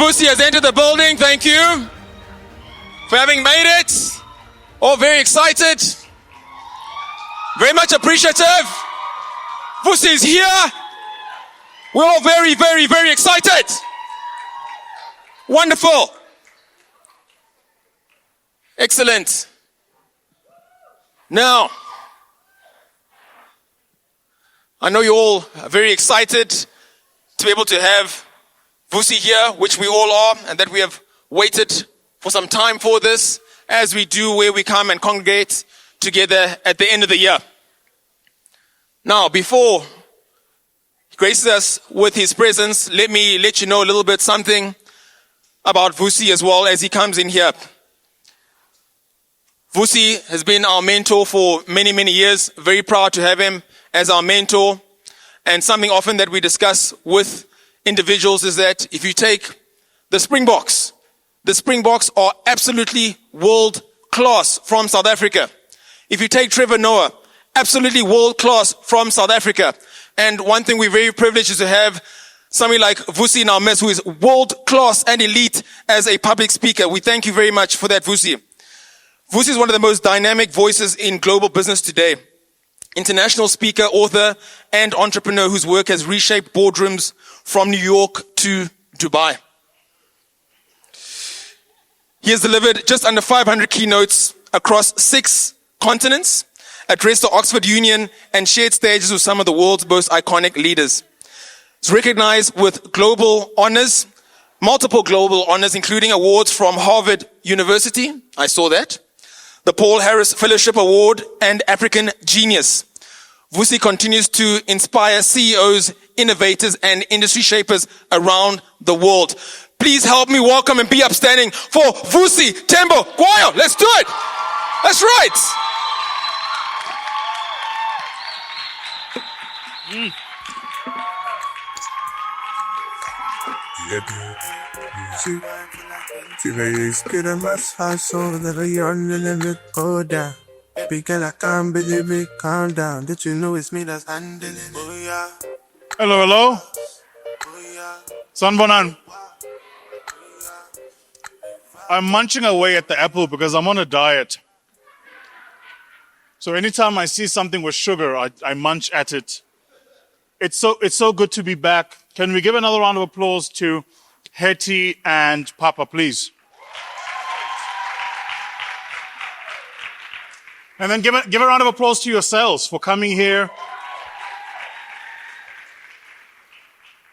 Vusi has entered the building. Thank you for having made it. All very excited. Very much appreciative. Vusi is here. We're all very, very, very excited. Wonderful. Excellent. Now, I know you're all very excited to be able to have Vusi here, which we all are, and that we have waited for some time for this, as we do where we come and congregate together at the end of the year. Now, before he graces us with his presence, let me let you know a little bit something about Vusi as well as he comes in here. Vusi has been our mentor for many, many years. Very proud to have him as our mentor. And something often that we discuss with individuals is that if you take the Springboks are absolutely world class from South Africa. If you take Trevor Noah, absolutely world class from South Africa. And one thing we're very privileged is to have somebody like Vusi in our midst who is world class and elite as a public speaker. We thank you very much for that, Vusi. Vusi is one of the most dynamic voices in global business today. International speaker, author, and entrepreneur whose work has reshaped boardrooms from New York to Dubai. He has delivered just under 500 keynotes across 6 continents, addressed the Oxford Union, and shared stages with some of the world's most iconic leaders. He's recognized with global honors, multiple global honors, including awards from Harvard University. I saw that. The Paul Harris Fellowship Award and African Genius. Vusi continues to inspire CEOs, innovators, and industry shapers around the world. Please help me welcome and be upstanding for Vusi Thembekwayo. Let's do it. That's right. Get a must hustle that you're limit go down. Because I can't believe it, calm down. Did you know it's me that's handling it? Oh yeah. Hello, hello. Oh yeah. Sanbonan. I'm munching away at the apple because I'm on a diet. So anytime I see something with sugar, I munch at it. It's so good to be back. Can we give another round of applause to Hetty and Papa, please? And then give a round of applause to yourselves for coming here.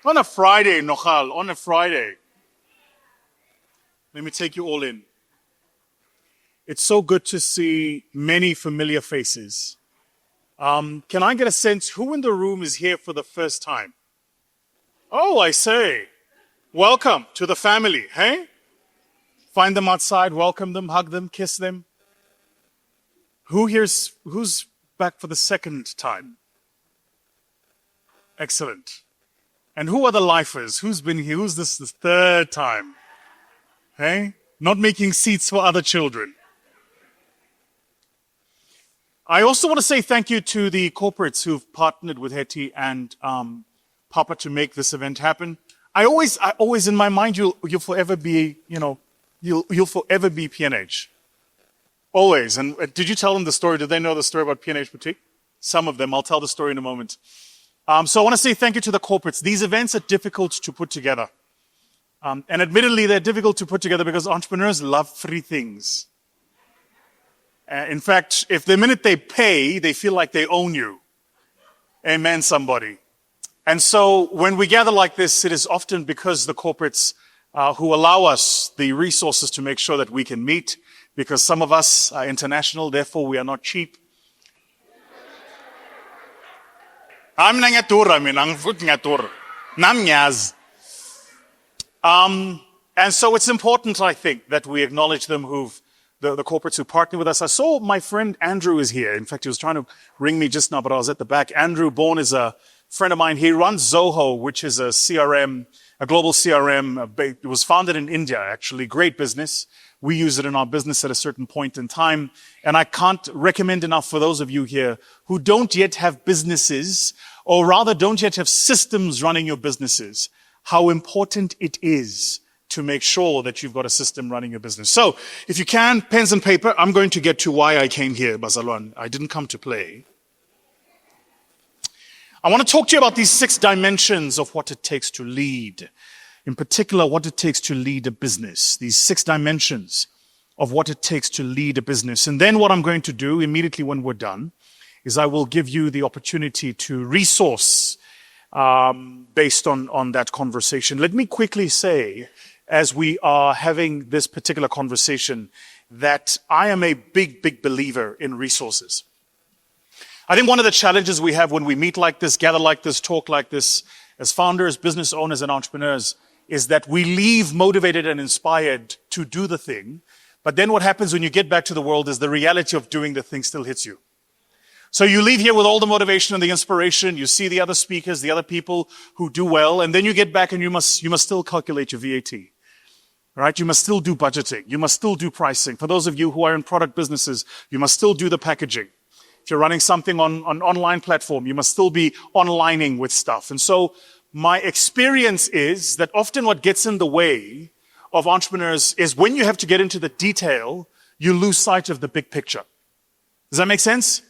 On a Friday, Nochal, on a Friday. Let me take you all in. It's so good to see many familiar faces. Can I get a sense, who in the room is here for the first time? Oh, I say. Welcome to the family, hey? Find them outside, welcome them, hug them, kiss them. Who's back for the second time? Excellent. And who are the lifers? Who's been here? Who's this the third time? Hey? Not making seats for other children. I also want to say thank you to the corporates who've partnered with Hetty and Papa to make this event happen. I always in my mind, you'll forever be, you'll forever be P&H. Always. And did you tell them the story? Did they know the story about P&H Boutique? Some of them. I'll tell the story in a moment. So I want to say thank you to the corporates. These events are difficult to put together. And admittedly, they're difficult to put together because entrepreneurs love free things. In fact, if the minute they pay, they feel like they own you. Amen, somebody. And so when we gather like this, it is often because the corporates who allow us the resources to make sure that we can meet, because some of us are international, therefore we are not cheap. And so it's important, I think, that we acknowledge them the corporates who partner with us. I saw my friend Andrew is here. In fact, he was trying to ring me just now, but I was at the back. Andrew Bourne is a friend of mine. He runs Zoho, which is a CRM, a global CRM. It was founded in India, actually. Great business. We use it in our business at a certain point in time. And I can't recommend enough for those of you here who don't yet have businesses, or rather don't yet have systems running your businesses, how important it is to make sure that you've got a system running your business. So, if you can, pens and paper, I'm going to get to why I came here, Bazalwan. I didn't come to play. I want to talk to you about these 6 dimensions of what it takes to lead. In particular, what it takes to lead a business. These 6 dimensions of what it takes to lead a business. And then what I'm going to do immediately when we're done is I will give you the opportunity to resource based on that conversation. Let me quickly say, as we are having this particular conversation, that I am a big believer in resources. I think one of the challenges we have when we meet like this, gather like this, talk like this, as founders, business owners, and entrepreneurs, is that we leave motivated and inspired to do the thing. But then what happens when you get back to the world is the reality of doing the thing still hits you. So you leave here with all the motivation and the inspiration. You see the other speakers, the other people who do well, and then you get back and you must still calculate your VAT. Right? You must still do budgeting. You must still do pricing. For those of you who are in product businesses, you must still do the packaging. If you're running something on an online platform, you must still be onlining with stuff. And so my experience is that often what gets in the way of entrepreneurs is when you have to get into the detail, you lose sight of the big picture. Does that make sense?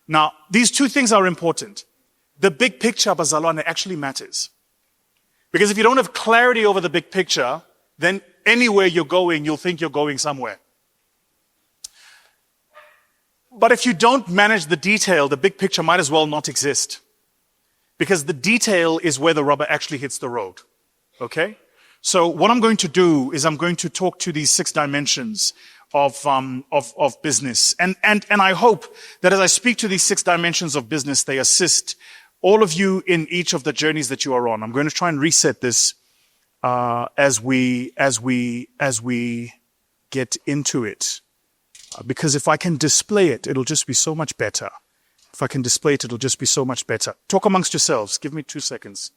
Now, these 2 things are important. The big picture, Bazalwane, actually matters. Because if you don't have clarity over the big picture, then anywhere you're going, you'll think you're going somewhere. But if you don't manage the detail, the big picture might as well not exist. Because the detail is where the rubber actually hits the road. Okay? So what I'm going to do is I'm going to talk to these 6 dimensions of business. And I hope that as I speak to these 6 dimensions of business, they assist all of you in each of the journeys that you are on. I'm going to try and reset this as we get into it. Because if I can display it, it'll just be so much better. If I can display it, it'll just be so much better. Talk amongst yourselves. Give me 2 seconds.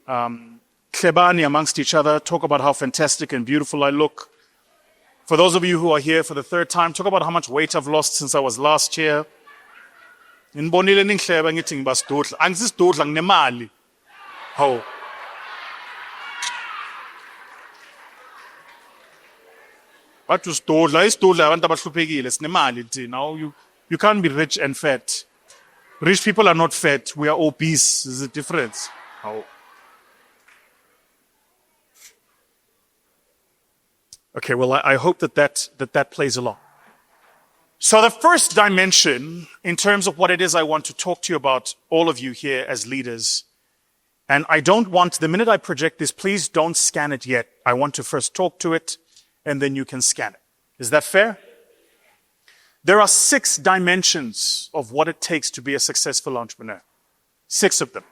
Klebani amongst each other. Talk about how fantastic and beautiful I look. For those of you who are here for the 3rd time, talk about how much weight I've lost since I was last here. Nginibonile ningihleba ngithi ngibasidudla. Angisisidudla nginemali. How? But isidudla abantu abahluphekile sinemali thina. You can't be rich and fat. Rich people are not fat. We are obese. There's a difference. How? Okay, well, I hope that plays along. So the first dimension, in terms of what it is I want to talk to you about, all of you here as leaders, and I don't want, the minute I project this, please don't scan it yet. I want to first talk to it, and then you can scan it. Is that fair? There are 6 dimensions of what it takes to be a successful entrepreneur. 6 of them.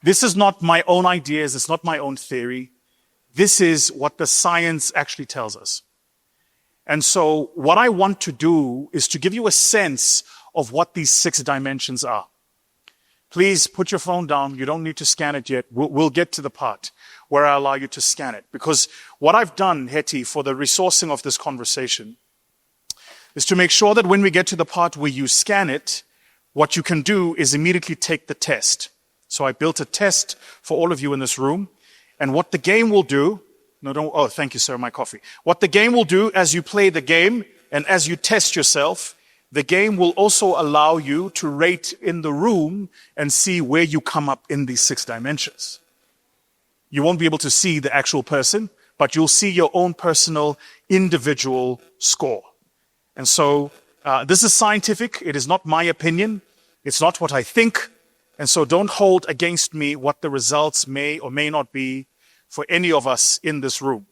This is not my own ideas. It's not my own theory. This is what the science actually tells us. And so what I want to do is to give you a sense of what these 6 dimensions are. Please put your phone down. You don't need to scan it yet. We'll get to the part where I allow you to scan it. Because what I've done, Hetty, for the resourcing of this conversation is to make sure that when we get to the part where you scan it, what you can do is immediately take the test. So I built a test for all of you in this room. And what the game will do, thank you, sir, my coffee. What the game will do as you play the game and as you test yourself, the game will also allow you to rate in the room and see where you come up in these 6 dimensions. You won't be able to see the actual person, but you'll see your own personal individual score. And so this is scientific. It is not my opinion. It's not what I think. And so don't hold against me what the results may or may not be for any of us in this room.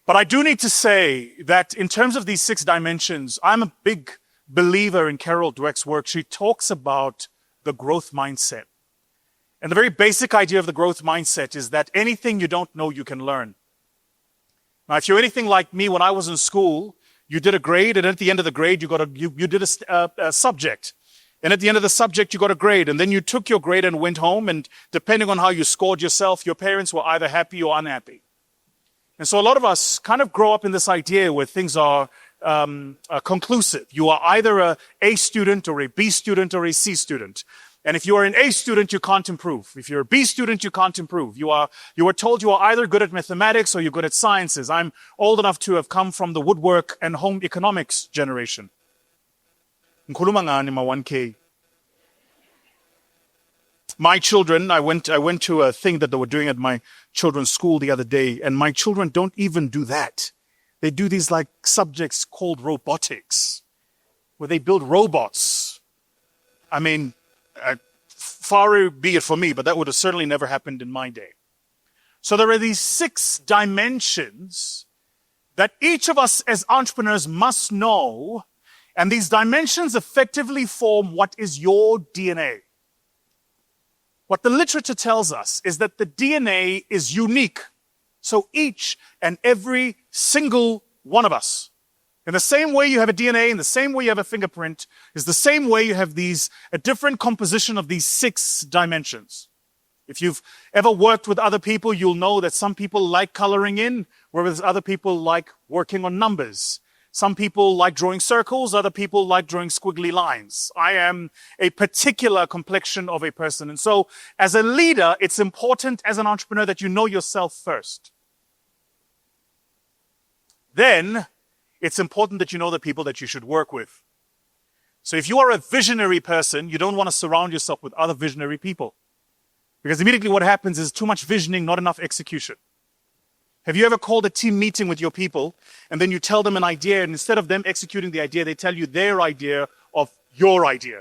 But I do need to say that in terms of these 6 dimensions, I'm a big believer in Carol Dweck's work. She talks about the growth mindset. And the very basic idea of the growth mindset is that anything you don't know, you can learn. Now, if you're anything like me, when I was in school, you did a grade, and at the end of the grade, you did a subject. And at the end of the subject, you got a grade. And then you took your grade and went home. And depending on how you scored yourself, your parents were either happy or unhappy. And so a lot of us kind of grow up in this idea where things are conclusive. You are either a A student or a B student or a C student. And if you are an A student, you can't improve. If you're a B student, you can't improve. You are told you are either good at mathematics or you're good at sciences. I'm old enough to have come from the woodwork and home economics generation. Ngikhuluma ngani ma 1K. My children, I went to a thing that they were doing at my children's school the other day, and my children don't even do that. They do these like subjects called robotics, where they build robots. I mean, far be it for me, but that would have certainly never happened in my day. So there are these 6 dimensions that each of us as entrepreneurs must know, and these dimensions effectively form what is your DNA. What the literature tells us is that the DNA is unique. So each and every single one of us, in the same way you have a DNA, in the same way you have a fingerprint, is the same way you have a different composition of these 6 dimensions. If you've ever worked with other people, you'll know that some people like coloring in, whereas other people like working on numbers. Some people like drawing circles, other people like drawing squiggly lines. I am a particular complexion of a person. And so, as a leader, it's important as an entrepreneur that you know yourself first. Then, it's important that you know the people that you should work with. So if you are a visionary person, you don't want to surround yourself with other visionary people. Because immediately what happens is too much visioning, not enough execution. Have you ever called a team meeting with your people and then you tell them an idea, and instead of them executing the idea, they tell you their idea of your idea?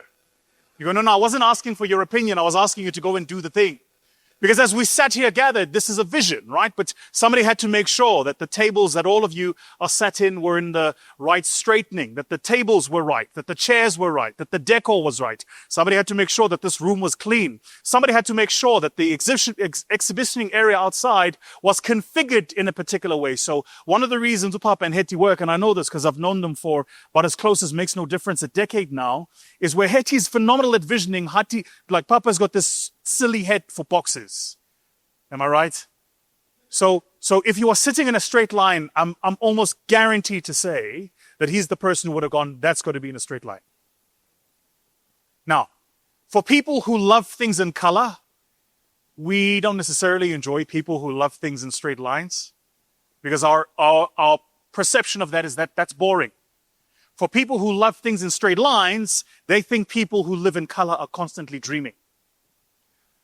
You go, no, I wasn't asking for your opinion. I was asking you to go and do the thing. Because as we sat here gathered, this is a vision, right? But somebody had to make sure that the tables that all of you are sat in were in the right straightening, that the tables were right, that the chairs were right, that the decor was right. Somebody had to make sure that this room was clean. Somebody had to make sure that the exhibitioning area outside was configured in a particular way. So one of the reasons Papa and Hetty work, and I know this because I've known them for about as close as makes no difference a decade now, is where Hetty's phenomenal at visioning. Hetty, like Papa's got this silly head for boxes. Am I right? So if you are sitting in a straight line, I'm almost guaranteed to say that he's the person who would have gone, that's got to be in a straight line. Now, for people who love things in color, we don't necessarily enjoy people who love things in straight lines, because our perception of that is that that's boring. For people who love things in straight lines, they think people who live in color are constantly dreaming.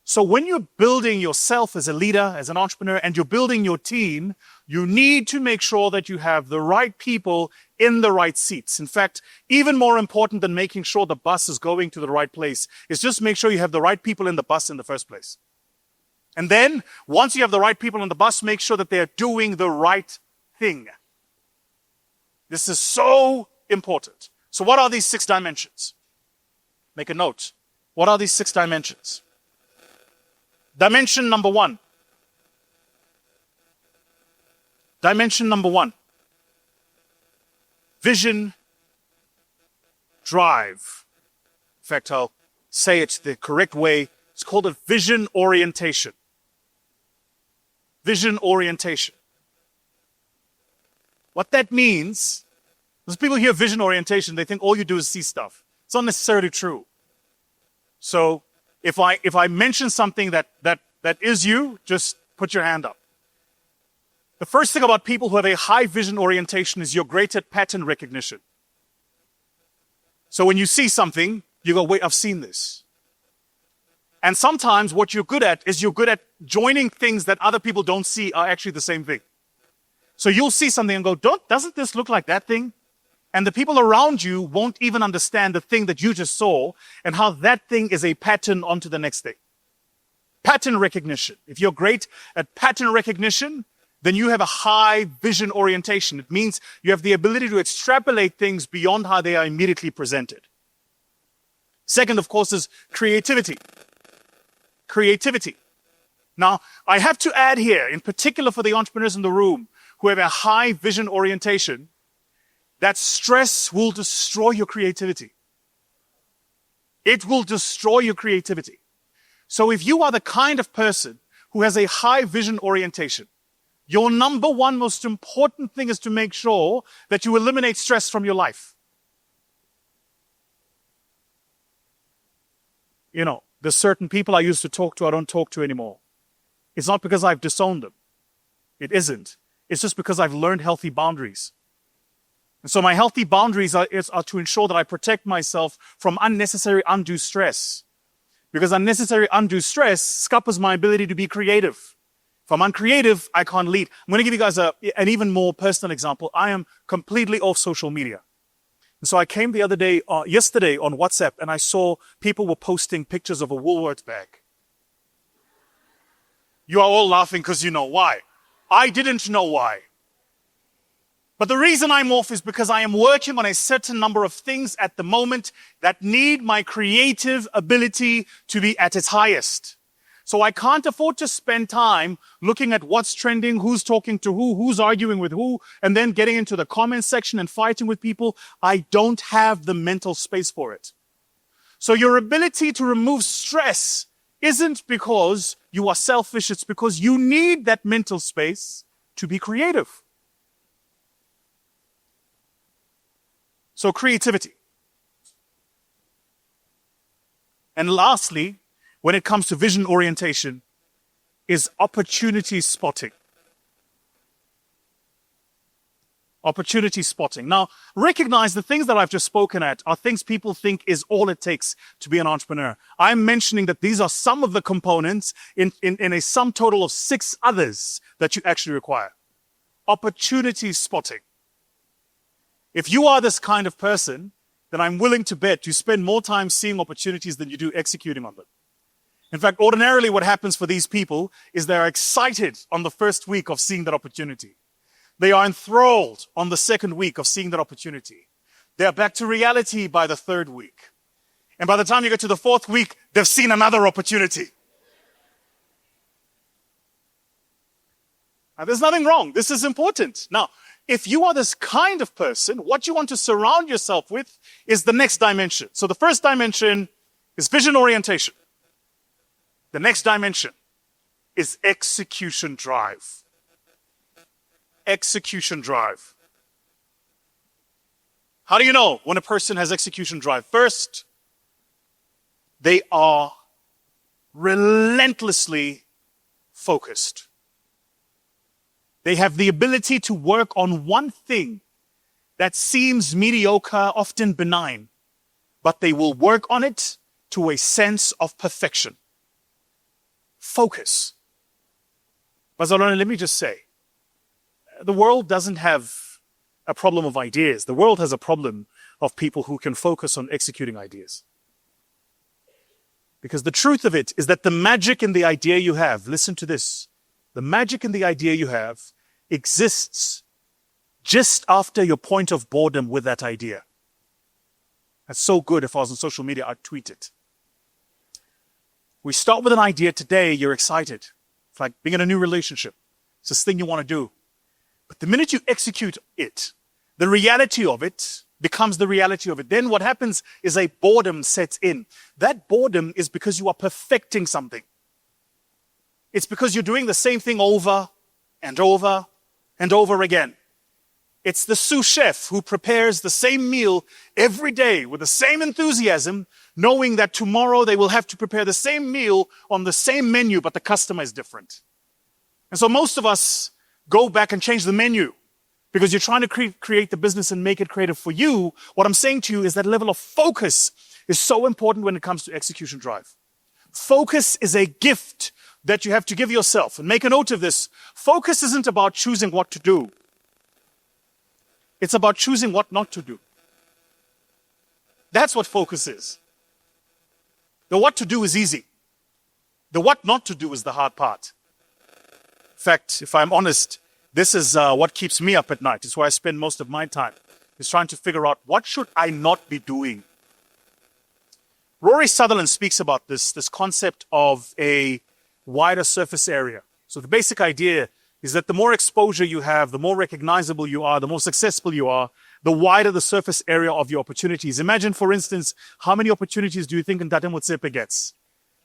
So when you're building yourself as a leader, as an entrepreneur, and you're building your team, you need to make sure that you have the right people in the right seats. In fact, even more important than making sure the bus is going to the right place is just make sure you have the right people in the bus in the first place. And then, once you have the right people in the bus, make sure that they're doing the right thing. This is so important. So what are these 6 dimensions? Make a note. What are these 6 dimensions? Dimension number 1. Dimension number 1. Vision, drive. In fact, I'll say it the correct way. It's called a vision orientation. Vision orientation. What that means, because people hear vision orientation, they think all you do is see stuff. It's not necessarily true. So, if I mention something that is you, just put your hand up. The first thing about people who have a high vision orientation is you're great at pattern recognition. So when you see something, you go, wait, I've seen this. And sometimes what you're good at is you're good at joining things that other people don't see are actually the same thing. So you'll see something and go, doesn't this look like that thing? And the people around you won't even understand the thing that you just saw and how that thing is a pattern onto the next thing. Pattern recognition. If you're great at pattern recognition, then you have a high vision orientation. It means you have the ability to extrapolate things beyond how they are immediately presented. Second, of course, is creativity. Creativity. Now, I have to add here, in particular for the entrepreneurs in the room who have a high vision orientation, that stress will destroy your creativity. It will destroy your creativity. So if you are the kind of person who has a high vision orientation, your number 1 most important thing is to make sure that you eliminate stress from your life. You know, There's certain people I used to talk to I don't talk to anymore. It's not because I've disowned them. It isn't. It's just because I've learned healthy boundaries. And so my healthy boundaries are to ensure that I protect myself from unnecessary undue stress. Because unnecessary undue stress scuppers my ability to be creative. If I'm uncreative, I can't lead. I'm going to give you guys an even more personal example. I am completely off social media. And so I came yesterday on WhatsApp, and I saw people were posting pictures of a Woolworths bag. You are all laughing because you know why. I didn't know why. But the reason I'm off is because I am working on a certain number of things at the moment that need my creative ability to be at its highest. So I can't afford to spend time looking at what's trending, who's talking to who's arguing with who, and then getting into the comment section and fighting with people. I don't have the mental space for it. So your ability to remove stress isn't because you are selfish. It's because you need that mental space to be creative. So creativity. And lastly, when it comes to vision orientation, is opportunity spotting. Opportunity spotting. Now, recognize the things that I've just spoken at are things people think is all it takes to be an entrepreneur. I'm mentioning that these are some of the components in a sum total of 6 others that you actually require. Opportunity spotting. If you are this kind of person, then I'm willing to bet you spend more time seeing opportunities than you do executing on them. In fact, ordinarily what happens for these people is they're excited on the first week of seeing that opportunity. They are enthralled on the second week of seeing that opportunity. They're back to reality by the 3rd week. And by the time you get to the 4th week, they've seen another opportunity. Now, there's nothing wrong. This is important. Now, if you are this kind of person, what you want to surround yourself with is the next dimension. So the first dimension is vision orientation. The next dimension is execution drive. Execution drive. How do you know when a person has execution drive? First, they are relentlessly focused. They have the ability to work on one thing that seems mediocre, often benign, but they will work on it to a sense of perfection. Focus. Bazalwane, let me just say, the world doesn't have a problem of ideas. The world has a problem of people who can focus on executing ideas. Because the truth of it is that the magic in the idea you have, listen to this, the magic in the idea you have exists just after your point of boredom with that idea. That's so good. If I was on social media, I'd tweet it. We start with an idea today, you're excited. It's like being in a new relationship. It's this thing you want to do. But the minute you execute it, the reality of it becomes the reality of it. Then what happens is a boredom sets in. That boredom is because you are perfecting something. It's because you're doing the same thing over and over and over again. It's the sous chef who prepares the same meal every day with the same enthusiasm, knowing that tomorrow they will have to prepare the same meal on the same menu, but the customer is different. And so most of us go back and change the menu because you're trying to create the business and make it creative for you. What I'm saying to you is that level of focus is so important when it comes to execution drive. Focus is a gift that you have to give yourself. And make a note of this. Focus isn't about choosing what to do. It's about choosing what not to do. That's what focus is. The what to do is easy. The what not to do is the hard part. In fact, if I'm honest, this is what keeps me up at night. It's where I spend most of my time, is trying to figure out what should I not be doing. Rory Sutherland speaks about this concept of a wider surface area. So the basic idea is that the more exposure you have, the more recognizable you are, the more successful you are, the wider the surface area of your opportunities. Imagine, for instance, how many opportunities do you think Ntate Motsepe gets?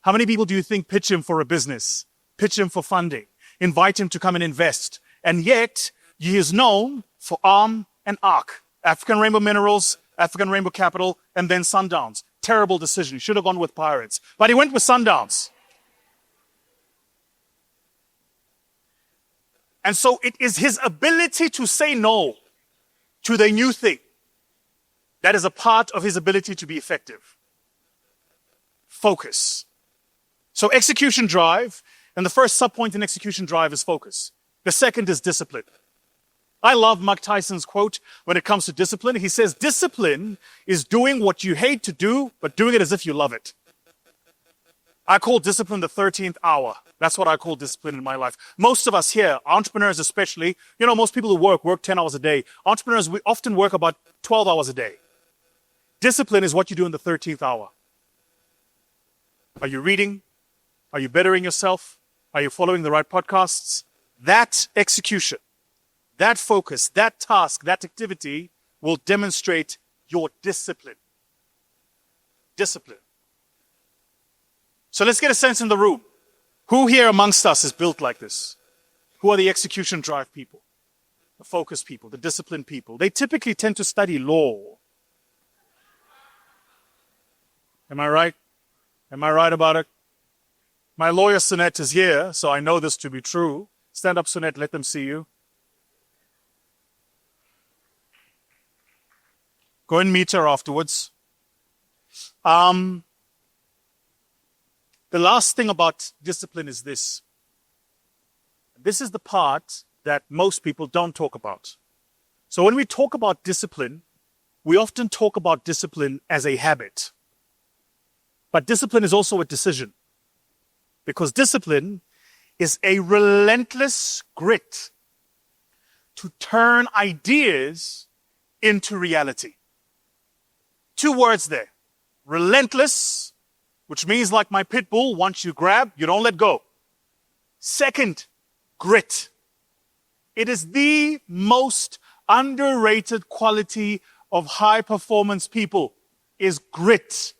How many people do you think pitch him for a business, pitch him for funding, invite him to come and invest? And yet, he is known for ARM and ARC, African Rainbow Minerals, African Rainbow Capital, and then Sundowns. Terrible decision. He should have gone with Pirates. But he went with Sundowns. And so it is his ability to say no to the new thing that is a part of his ability to be effective. Focus. So execution drive, and the first subpoint in execution drive is focus. The second is discipline. I love Mike Tyson's quote when it comes to discipline. He says, discipline is doing what you hate to do, but doing it as if you love it. I call discipline the 13th hour. That's what I call discipline in my life. Most of us here, entrepreneurs especially, most people who work 10 hours a day. Entrepreneurs, we often work about 12 hours a day. Discipline is what you do in the 13th hour. Are you reading? Are you bettering yourself? Are you following the right podcasts? That execution, that focus, that task, that activity will demonstrate your discipline. Discipline. So let's get a sense in the room. Who here amongst us is built like this? Who are the execution drive people? The focus people, the discipline people. They typically tend to study law. Am I right? Am I right about it? My lawyer, Sunette, is here, so I know this to be true. Stand up, Sunette, let them see you. Go and meet her afterwards. The last thing about discipline is this. This is the part that most people don't talk about. So when we talk about discipline, we often talk about discipline as a habit. But discipline is also a decision. Because discipline is a relentless grit to turn ideas into reality. 2 words there. Relentless, which means like my pit bull, once you grab, you don't let go. Second, grit. It is the most underrated quality of high performance people is grit.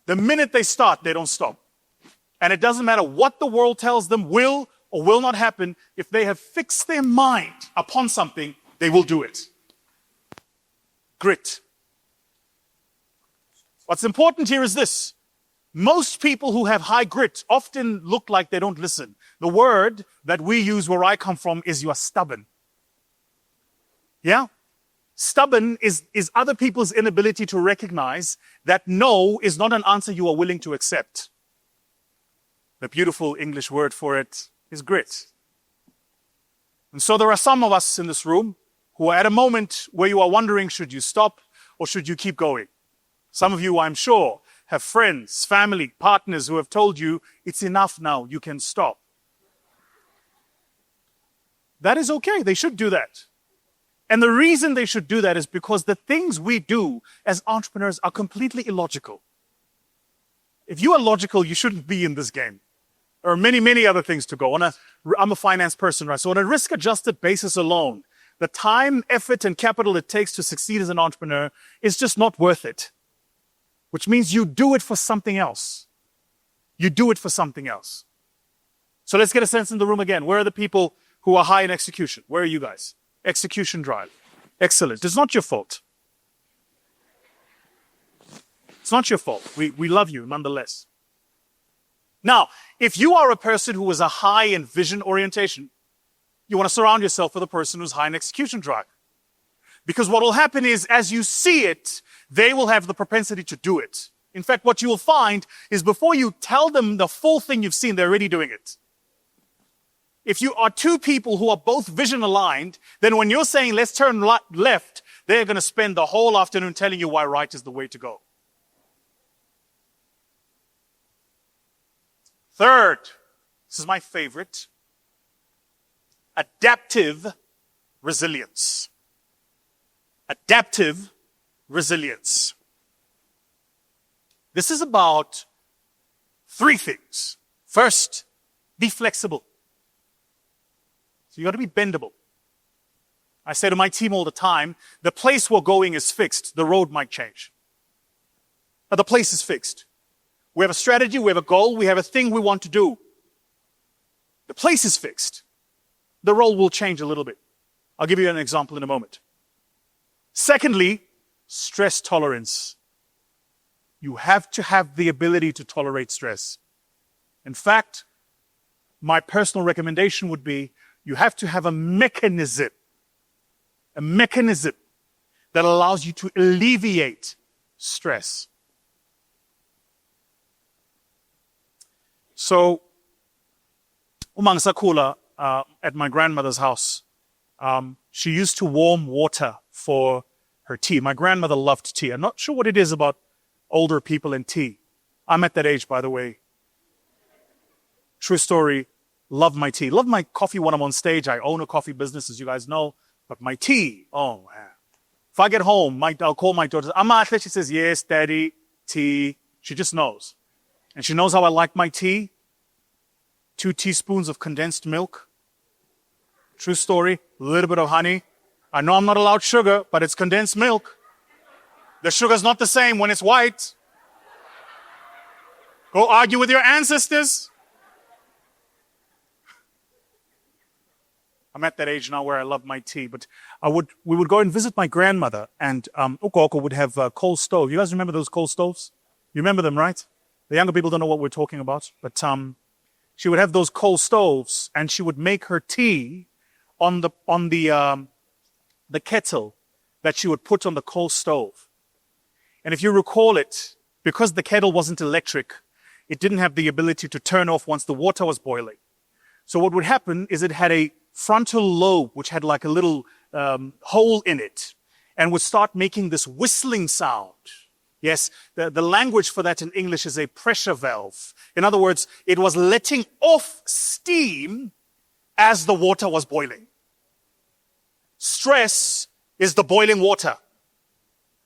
The minute they start, they don't stop. And it doesn't matter what the world tells them will or will not happen. If they have fixed their mind upon something, they will do it. Grit. What's important here is this. Most people who have high grit often look like they don't listen. The word that we use where I come from is you are stubborn. Yeah? Stubborn is other people's inability to recognize that no is not an answer you are willing to accept. The beautiful English word for it is grit. And so there are some of us in this room who are at a moment where you are wondering, should you stop or should you keep going? Some of you, I'm sure, have friends, family, partners who have told you, it's enough now, you can stop. That is okay, they should do that. And the reason they should do that is because the things we do as entrepreneurs are completely illogical. If you are logical, you shouldn't be in this game. There are many, many other things to go. I'm a finance person, right? So on a risk-adjusted basis alone, the time, effort, and capital it takes to succeed as an entrepreneur is just not worth it. Which means you do it for something else. You do it for something else. So let's get a sense in the room again. Where are the people who are high in execution? Where are you guys? Execution drive. Excellent. It's not your fault. It's not your fault. We love you nonetheless. Now, if you are a person who is a high in vision orientation, you want to surround yourself with a person who's high in execution drive. Because what will happen is, as you see it, they will have the propensity to do it. In fact, what you will find is before you tell them the full thing you've seen, they're already doing it. If you are 2 people who are both vision aligned, then when you're saying, let's turn left, they're going to spend the whole afternoon telling you why right is the way to go. Third, this is my favorite, adaptive resilience. Adaptive resilience. This is about 3 things. First, be flexible. So you got to be bendable. I say to my team all the time, the place we're going is fixed. The road might change. But the place is fixed. We have a strategy, we have a goal, we have a thing we want to do. The place is fixed. The role will change a little bit. I'll give you an example in a moment. Secondly, stress tolerance. You have to have the ability to tolerate stress. In fact, my personal recommendation would be you have to have a mechanism that allows you to alleviate stress. So, uma ngisakhula at my grandmother's house, she used to warm water for her tea. My grandmother loved tea. I'm not sure what it is about older people and tea. I'm at that age, by the way. True story. Love my tea. Love my coffee when I'm on stage. I own a coffee business, as you guys know. But my tea, oh man. If I get home, I'll call my daughter. Amahle, she says, yes, daddy, tea. She just knows. And she knows how I like my tea. 2 teaspoons of condensed milk. True story. A little bit of honey. I know I'm not allowed sugar, but it's condensed milk. The sugar's not the same when it's white. Go argue with your ancestors. I'm at that age now where I love my tea, but we would go and visit my grandmother, and Ukoko would have coal stove. You guys remember those coal stoves? You remember them, right? The younger people don't know what we're talking about, but she would have those coal stoves, and she would make her tea on the kettle that she would put on the coal stove. And if you recall it, because the kettle wasn't electric, it didn't have the ability to turn off once the water was boiling. So what would happen is it had a frontal lobe, which had like a little hole in it, and would start making this whistling sound. Yes, the language for that in English is a pressure valve. In other words, it was letting off steam as the water was boiling. Stress is the boiling water.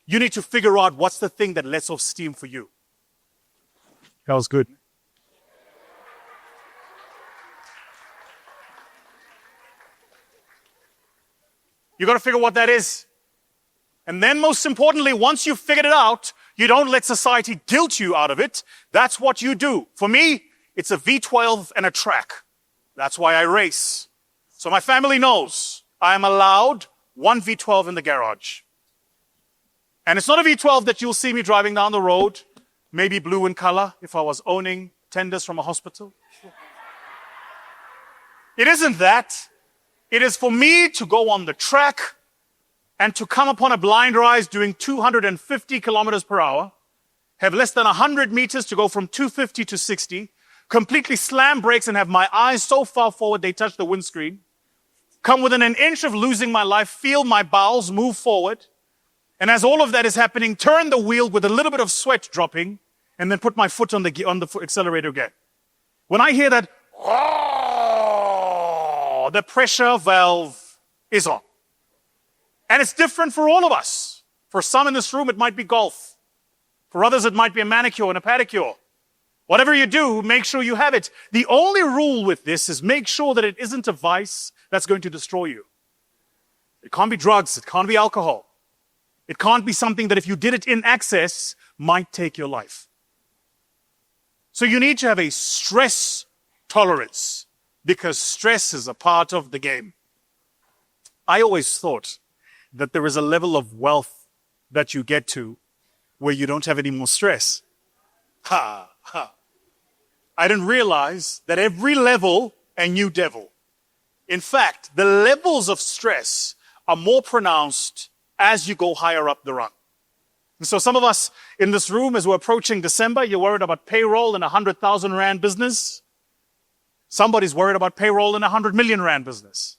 You need to figure out what's the thing that lets off steam for you. That was good. You got to figure what that is. And then most importantly, once you've figured it out, you don't let society guilt you out of it. That's what you do. For me, it's a V12 and a track. That's why I race. So my family knows I am allowed 1 V12 in the garage. And it's not a V12 that you'll see me driving down the road, maybe blue in color if I was owning tenders from a hospital. It isn't that. It is for me to go on the track and to come upon a blind rise doing 250 kilometers per hour, have less than 100 meters to go from 250 to 60, completely slam brakes and have my eyes so far forward they touch the windscreen, come within an inch of losing my life, feel my bowels move forward, and as all of that is happening, turn the wheel with a little bit of sweat dropping, and then put my foot on the accelerator again. When I hear that, oh, the pressure valve is on. And it's different for all of us. For some in this room, it might be golf. For others, it might be a manicure and a pedicure. Whatever you do, make sure you have it. The only rule with this is make sure that it isn't a vice that's going to destroy you. It can't be drugs. It can't be alcohol. It can't be something that if you did it in excess, might take your life. So you need to have a stress tolerance because stress is a part of the game. I always thought that there is a level of wealth that you get to where you don't have any more stress. Ha, ha. I didn't realize that every level a new devil. In fact, the levels of stress are more pronounced as you go higher up the rung. And so some of us in this room, as we're approaching December, you're worried about payroll in a 100,000 Rand business. Somebody's worried about payroll in a 100 million Rand business.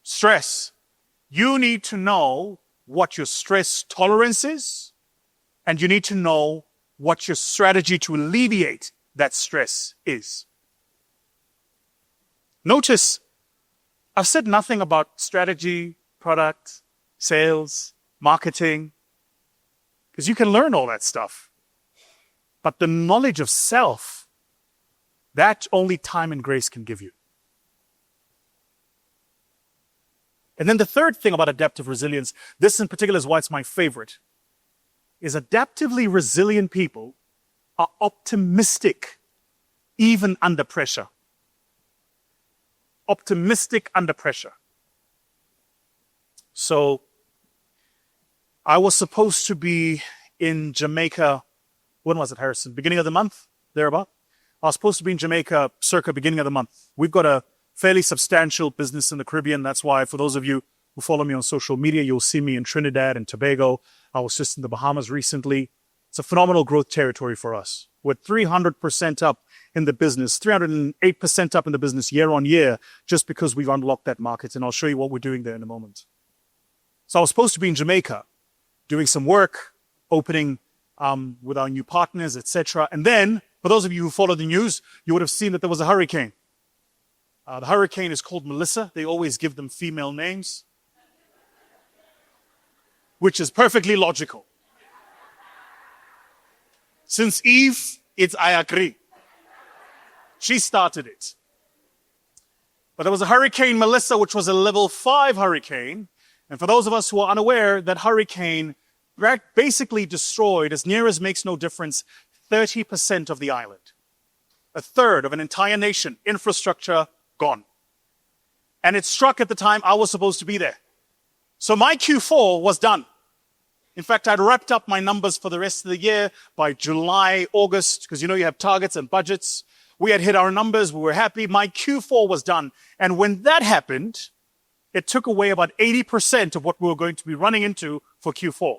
Stress. You need to know what your stress tolerance is, and you need to know what your strategy to alleviate that stress is. Notice, I've said nothing about strategy, product, sales, marketing, because you can learn all that stuff. But the knowledge of self, that only time and grace can give you. And then the third thing about adaptive resilience, this in particular is why it's my favorite, is adaptively resilient people are optimistic even under pressure. Optimistic under pressure. So I was supposed to be in Jamaica when was it, Harrison? Beginning of the month, thereabout. I was supposed to be in Jamaica circa beginning of the month. We've got a fairly substantial business in the Caribbean. That's why, for those of you who follow me on social media, you'll see me in Trinidad and Tobago. I was just in the Bahamas recently. It's a phenomenal growth territory for us. We're 300% up in the business, 308% up in the business year on year, just because we've unlocked that market. And I'll show you what we're doing there in a moment. So I was supposed to be in Jamaica, doing some work, opening with our new partners, etc. And then, for those of you who follow the news, you would have seen that there was a hurricane. The hurricane is called Melissa. They always give them female names, which is perfectly logical. Since Eve, it's I agree. She started it. But there was a Hurricane Melissa, which was a level 5 hurricane. And for those of us who are unaware, that hurricane basically destroyed, as near as makes no difference, 30% of the island. A third of an entire nation, infrastructure gone. And it struck at the time I was supposed to be there. So my Q4 was done. In fact, I'd wrapped up my numbers for the rest of the year by July, August, because you have targets and budgets. We had hit our numbers. We were happy. My Q4 was done. And when that happened, it took away about 80% of what we were going to be running into for Q4.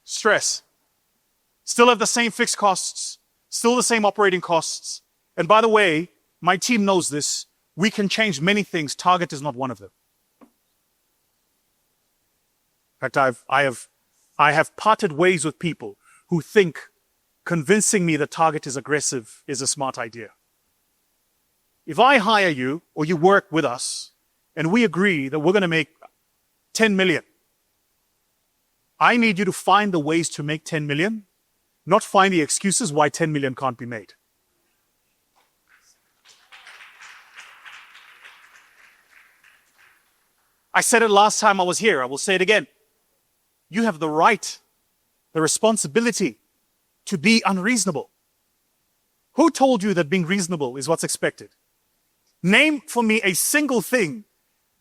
Stress. Still have the same fixed costs, still the same operating costs. And by the way, my team knows this. We can change many things. Target is not one of them. In fact, I have parted ways with people who think convincing me that target is aggressive is a smart idea. If I hire you or you work with us and we agree that we're going to make 10 million, I need you to find the ways to make 10 million, not find the excuses why 10 million can't be made. I said it last time I was here. I will say it again. You have the right, the responsibility to be unreasonable. Who told you that being reasonable is what's expected? Name for me a single thing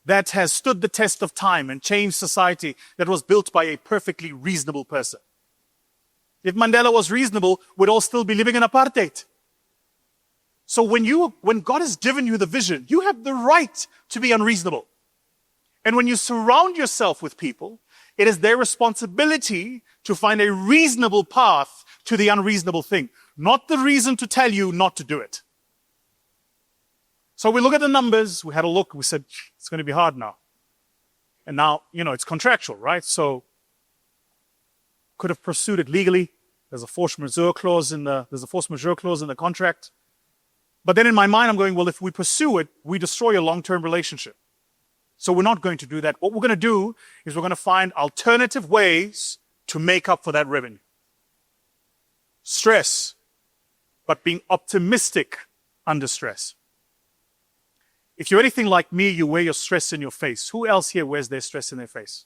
that has stood the test of time and changed society that was built by a perfectly reasonable person. If Mandela was reasonable, we'd all still be living in apartheid. So when God has given you the vision, you have the right to be unreasonable. And when you surround yourself with people, it is their responsibility to find a reasonable path to the unreasonable thing, not the reason to tell you not to do it. So we look at the numbers, we had a look, we said, it's going to be hard now. And now, it's contractual, right? So could have pursued it legally. There's a force majeure clause in the contract. But then in my mind, I'm going, well, if we pursue it, we destroy a long-term relationship. So we're not going to do that. What we're going to do is we're going to find alternative ways to make up for that revenue. Stress, but being optimistic under stress. If you're anything like me, you wear your stress in your face. Who else here wears their stress in their face?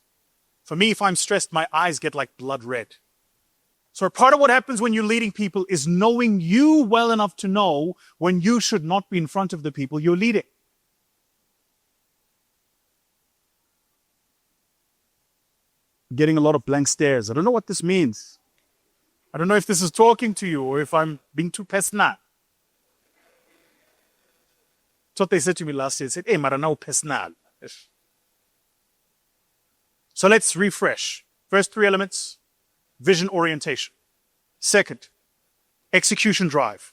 For me, if I'm stressed, my eyes get like blood red. So part of what happens when you're leading people is knowing you well enough to know when you should not be in front of the people you're leading. Getting a lot of blank stares. I don't know what this means. I don't know if this is talking to you or if I'm being too personal. That's what they said to me last year. They said, hey, Marana, personal. So let's refresh. First 3 elements, vision orientation. Second, execution drive.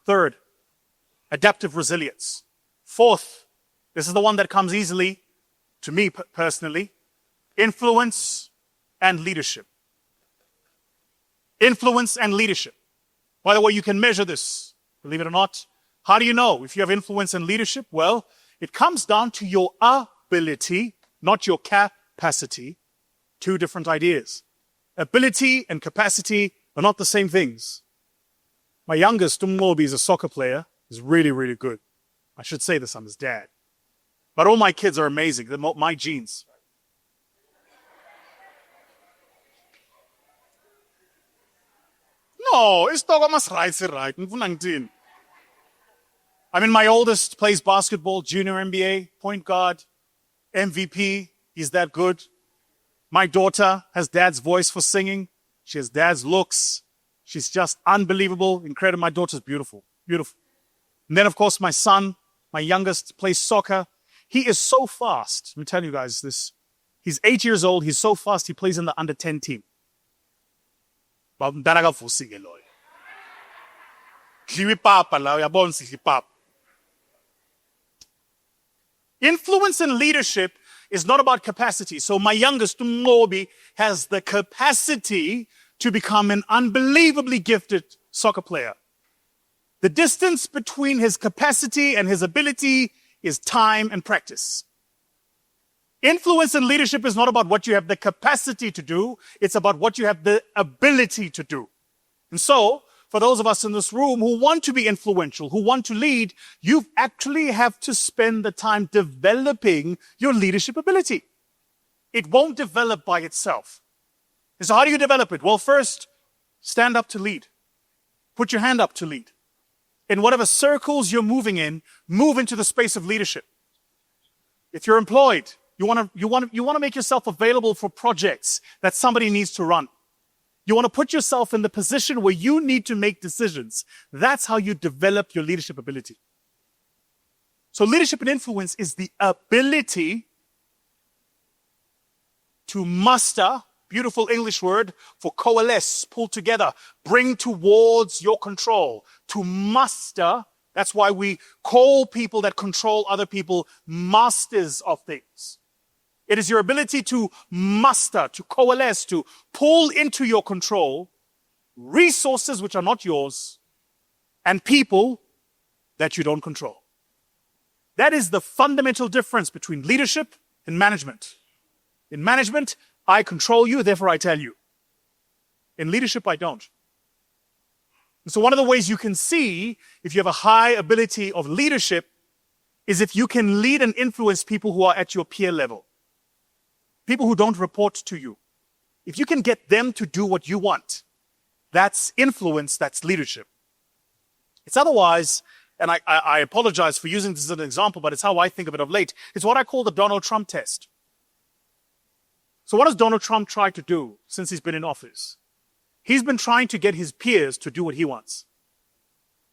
Third, adaptive resilience. Fourth, this is the one that comes easily to me personally, influence and leadership. Influence and leadership. By the way, you can measure this, believe it or not. How do you know if you have influence and leadership? Well, it comes down to your ability, not your capacity. 2 different ideas. Ability and capacity are not the same things. My youngest, Tummobi, is a soccer player. He's really, really good. I should say this, I'm his dad. But all my kids are amazing. They're my genes. No, it's talk must right. I mean, my oldest plays basketball, junior NBA, point guard, MVP. He's that good. My daughter has dad's voice for singing. She has dad's looks. She's just unbelievable, incredible. My daughter's beautiful, beautiful. And then, of course, my son, my youngest, plays soccer. He is so fast. Let me tell you guys this. He's 8 years old. He's so fast. He plays in the under 10 team. Influence and leadership is not about capacity. So my youngest, Ngobi, has the capacity to become an unbelievably gifted soccer player. The distance between his capacity and his ability is time and practice. Influence and leadership is not about what you have the capacity to do. It's about what you have the ability to do. And so, for those of us in this room who want to be influential, who want to lead, you actually have to spend the time developing your leadership ability. It won't develop by itself. And so how do you develop it? Well, first, stand up to lead. Put your hand up to lead. In whatever circles you're moving in, move into the space of leadership. If you're employed, you want to make yourself available for projects that somebody needs to run. You want to put yourself in the position where you need to make decisions. That's how you develop your leadership ability. So leadership and influence is the ability to muster, beautiful English word for coalesce, pull together, bring towards your control. To muster, that's why we call people that control other people masters of things. It is your ability to muster, to coalesce, to pull into your control resources which are not yours and people that you don't control. That is the fundamental difference between leadership and management. In management, I control you, therefore I tell you. In leadership, I don't. And so one of the ways you can see if you have a high ability of leadership is if you can lead and influence people who are at your peer level. People who don't report to you. If you can get them to do what you want, that's influence, that's leadership. It's otherwise, and I apologize for using this as an example, but it's how I think of it of late. It's what I call the Donald Trump test. So what has Donald Trump tried to do since he's been in office? He's been trying to get his peers to do what he wants.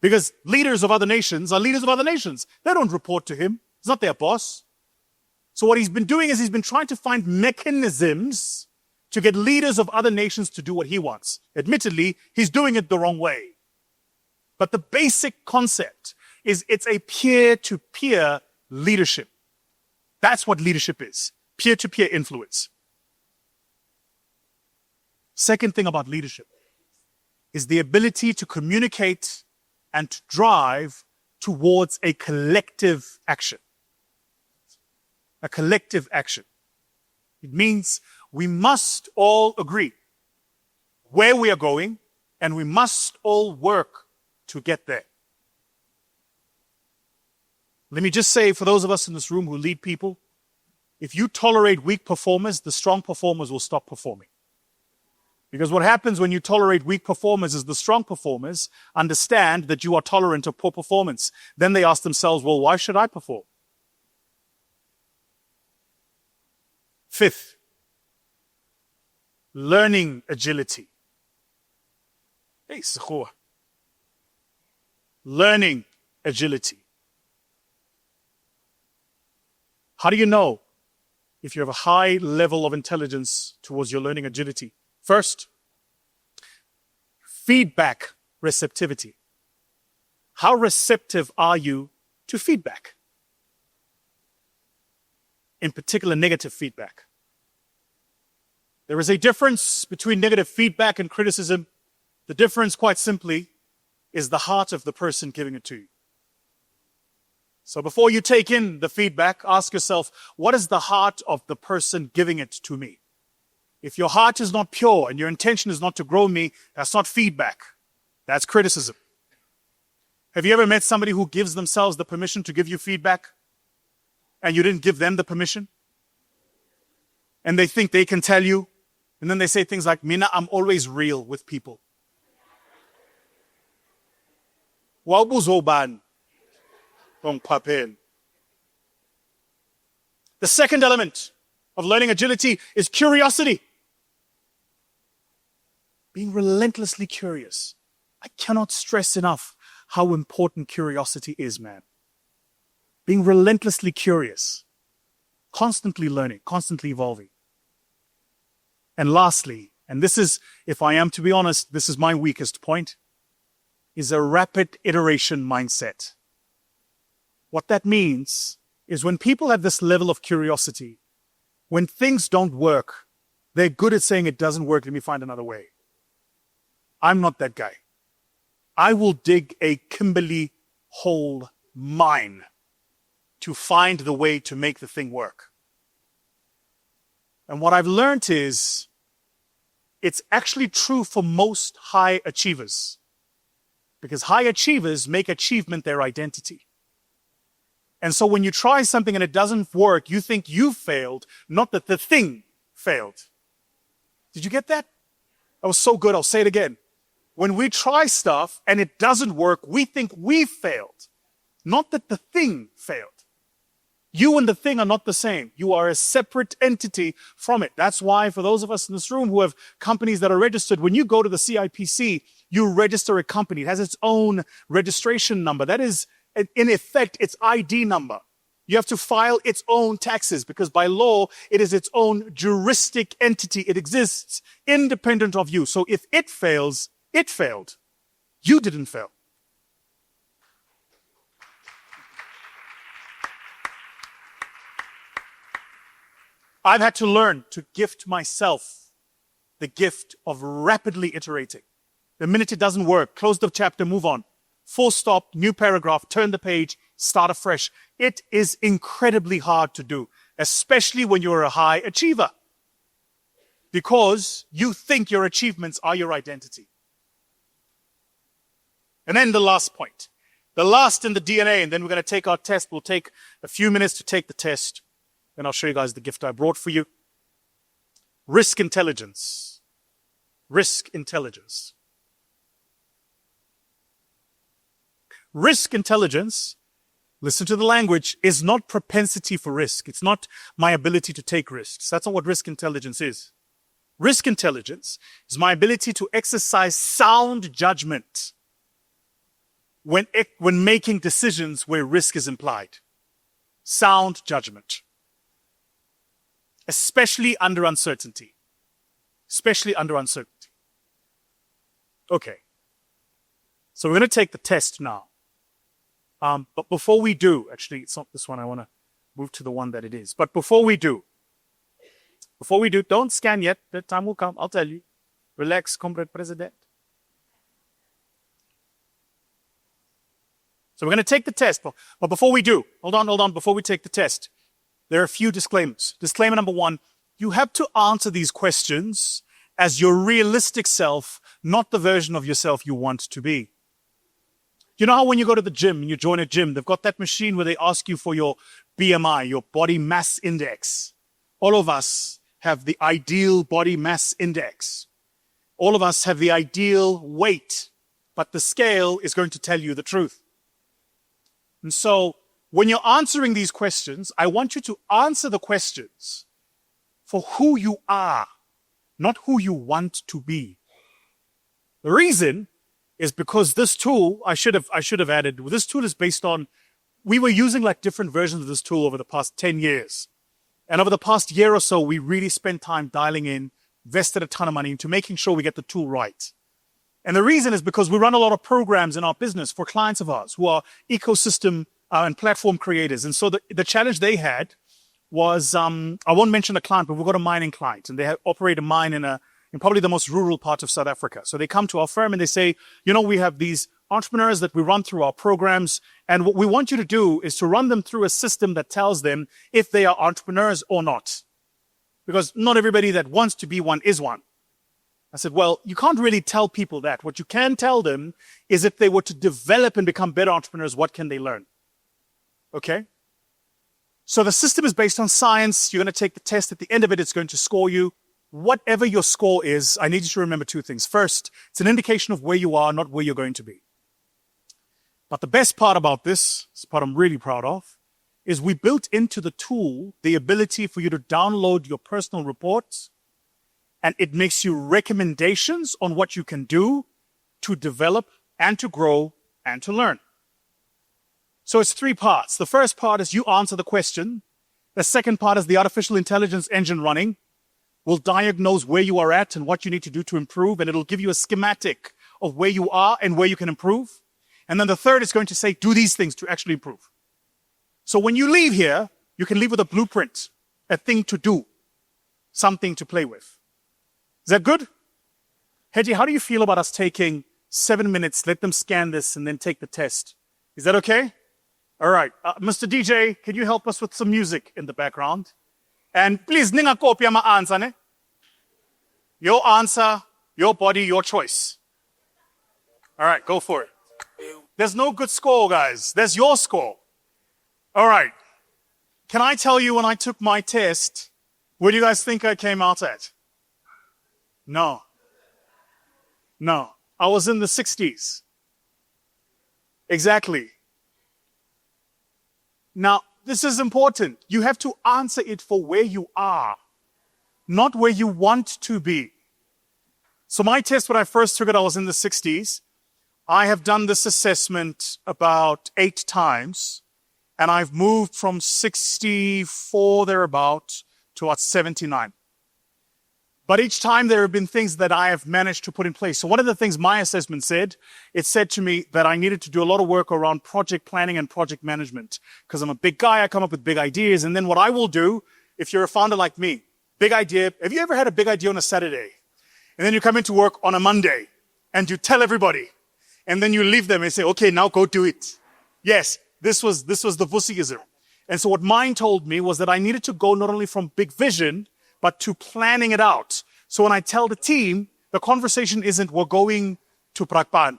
Because leaders of other nations are leaders of other nations. They don't report to him. He's not their boss. So what he's been doing is he's been trying to find mechanisms to get leaders of other nations to do what he wants. Admittedly, he's doing it the wrong way. But the basic concept is it's a peer-to-peer leadership. That's what leadership is. Peer-to-peer influence. Second thing about leadership is the ability to communicate and to drive towards a collective action. A collective action. It means we must all agree where we are going and we must all work to get there. Let me just say, for those of us in this room who lead people, if you tolerate weak performers, the strong performers will stop performing. Because what happens when you tolerate weak performers is the strong performers understand that you are tolerant of poor performance. Then they ask themselves, well, why should I perform? Fifth, learning agility. Hey, Sekgowa. Learning agility. How do you know if you have a high level of intelligence towards your learning agility? First, feedback receptivity. How receptive are you to feedback? In particular, negative feedback. There is a difference between negative feedback and criticism. The difference, quite simply, is the heart of the person giving it to you. So before you take in the feedback, ask yourself, what is the heart of the person giving it to me? If your heart is not pure and your intention is not to grow me, that's not feedback. That's criticism. Have you ever met somebody who gives themselves the permission to give you feedback and you didn't give them the permission? And they think they can tell you, and then they say things like, Mina, I'm always real with people. The second element of learning agility is curiosity. Being relentlessly curious. I cannot stress enough how important curiosity is, man. Being relentlessly curious. Constantly learning, constantly evolving. And lastly, and this is, if I am to be honest, this is my weakest point, is a rapid iteration mindset. What that means is when people have this level of curiosity, when things don't work, they're good at saying it doesn't work, let me find another way. I'm not that guy. I will dig a Kimberley hole mine to find the way to make the thing work. And what I've learned is it's actually true for most high achievers. Because high achievers make achievement their identity. And so when you try something and it doesn't work, you think you failed, not that the thing failed. Did you get that? That was so good. I'll say it again. When we try stuff and it doesn't work, we think we failed, not that the thing failed. You and the thing are not the same. You are a separate entity from it. That's why for those of us in this room who have companies that are registered, when you go to the CIPC, you register a company. It has its own registration number. That is, in effect, its ID number. You have to file its own taxes because by law, it is its own juristic entity. It exists independent of you. So if it fails, it failed. You didn't fail. I've had to learn to gift myself the gift of rapidly iterating. The minute it doesn't work, close the chapter, move on. Full stop, new paragraph, turn the page, start afresh. It is incredibly hard to do, especially when you're a high achiever, because you think your achievements are your identity. And then the last point, the last in the DNA, and then we're going to take our test. We'll take a few minutes to take the test. Then I'll show you guys the gift I brought for you. Risk intelligence. Risk intelligence. Risk intelligence, listen to the language, is not propensity for risk. It's not my ability to take risks. That's not what risk intelligence is. Risk intelligence is my ability to exercise sound judgment when making decisions where risk is implied. Sound judgment. Especially under uncertainty. Especially under uncertainty. Okay. So we're going to take the test now. But before we do, actually, it's not this one. I want to move to the one that it is. But before we do, don't scan yet. The time will come. I'll tell you. Relax, Comrade President. So we're going to take the test. But before we do, hold on. Before we take the test, there are a few disclaimers. Disclaimer number one, you have to answer these questions as your realistic self, not the version of yourself you want to be. You know how when you go to the gym and you join a gym, they've got that machine where they ask you for your BMI, your body mass index. All of us have the ideal body mass index. All of us have the ideal weight, but the scale is going to tell you the truth. And so when you're answering these questions, I want you to answer the questions for who you are, not who you want to be. The reason is because this tool, I should have added, this tool is based on, we were using like different versions of this tool over the past 10 years. And over the past year or so, we really spent time dialing in, invested a ton of money into making sure we get the tool right. And the reason is because we run a lot of programs in our business for clients of ours who are ecosystem and platform creators. And so the challenge they had was, I won't mention a client, but we've got a mining client, and they operate a mine in probably the most rural part of South Africa. So they come to our firm and they say, you know, we have these entrepreneurs that we run through our programs, and what we want you to do is to run them through a system that tells them if they are entrepreneurs or not. Because not everybody that wants to be one is one. I said, well, you can't really tell people that. What you can tell them is if they were to develop and become better entrepreneurs, what can they learn? Okay? So the system is based on science. You're going to take the test. At the end of it, it's going to score you. Whatever your score is, I need you to remember two things. First, it's an indication of where you are, not where you're going to be. But the best part about this part I'm really proud of, is we built into the tool the ability for you to download your personal reports and it makes you recommendations on what you can do to develop and to grow and to learn. So it's 3 parts. The first part is you answer the question. The second part is the artificial intelligence engine running will diagnose where you are at and what you need to do to improve, and it'll give you a schematic of where you are and where you can improve. And then the third is going to say, do these things to actually improve. So when you leave here, you can leave with a blueprint, a thing to do, something to play with. Is that good? Hetty, how do you feel about us taking 7 minutes, let them scan this, and then take the test? Is that okay? All right. Mr. DJ, can you help us with some music in the background? And please, ninga kopya ma answer, ne? Your answer, your body, your choice. All right, go for it. There's no good score, guys. There's your score. All right. Can I tell you when I took my test, what do you guys think I came out at? No. No. I was in the 60s. Exactly. Now, this is important. You have to answer it for where you are, not where you want to be. So my test, when I first took it, I was in the 60s. I have done this assessment about 8 times, and I've moved from 64 thereabout to about 79. But each time there have been things that I have managed to put in place. So one of the things my assessment said, it said to me that I needed to do a lot of work around project planning and project management. Because I'm a big guy, I come up with big ideas. And then what I will do, if you're a founder like me, big idea. Have you ever had a big idea on a Saturday? And then you come into work on a Monday and you tell everybody. And then you leave them and say, okay, now go do it. Yes, this was the Vusiism. And so what mine told me was that I needed to go not only from big vision, but to planning it out. So when I tell the team, the conversation isn't we're going to Prakpan.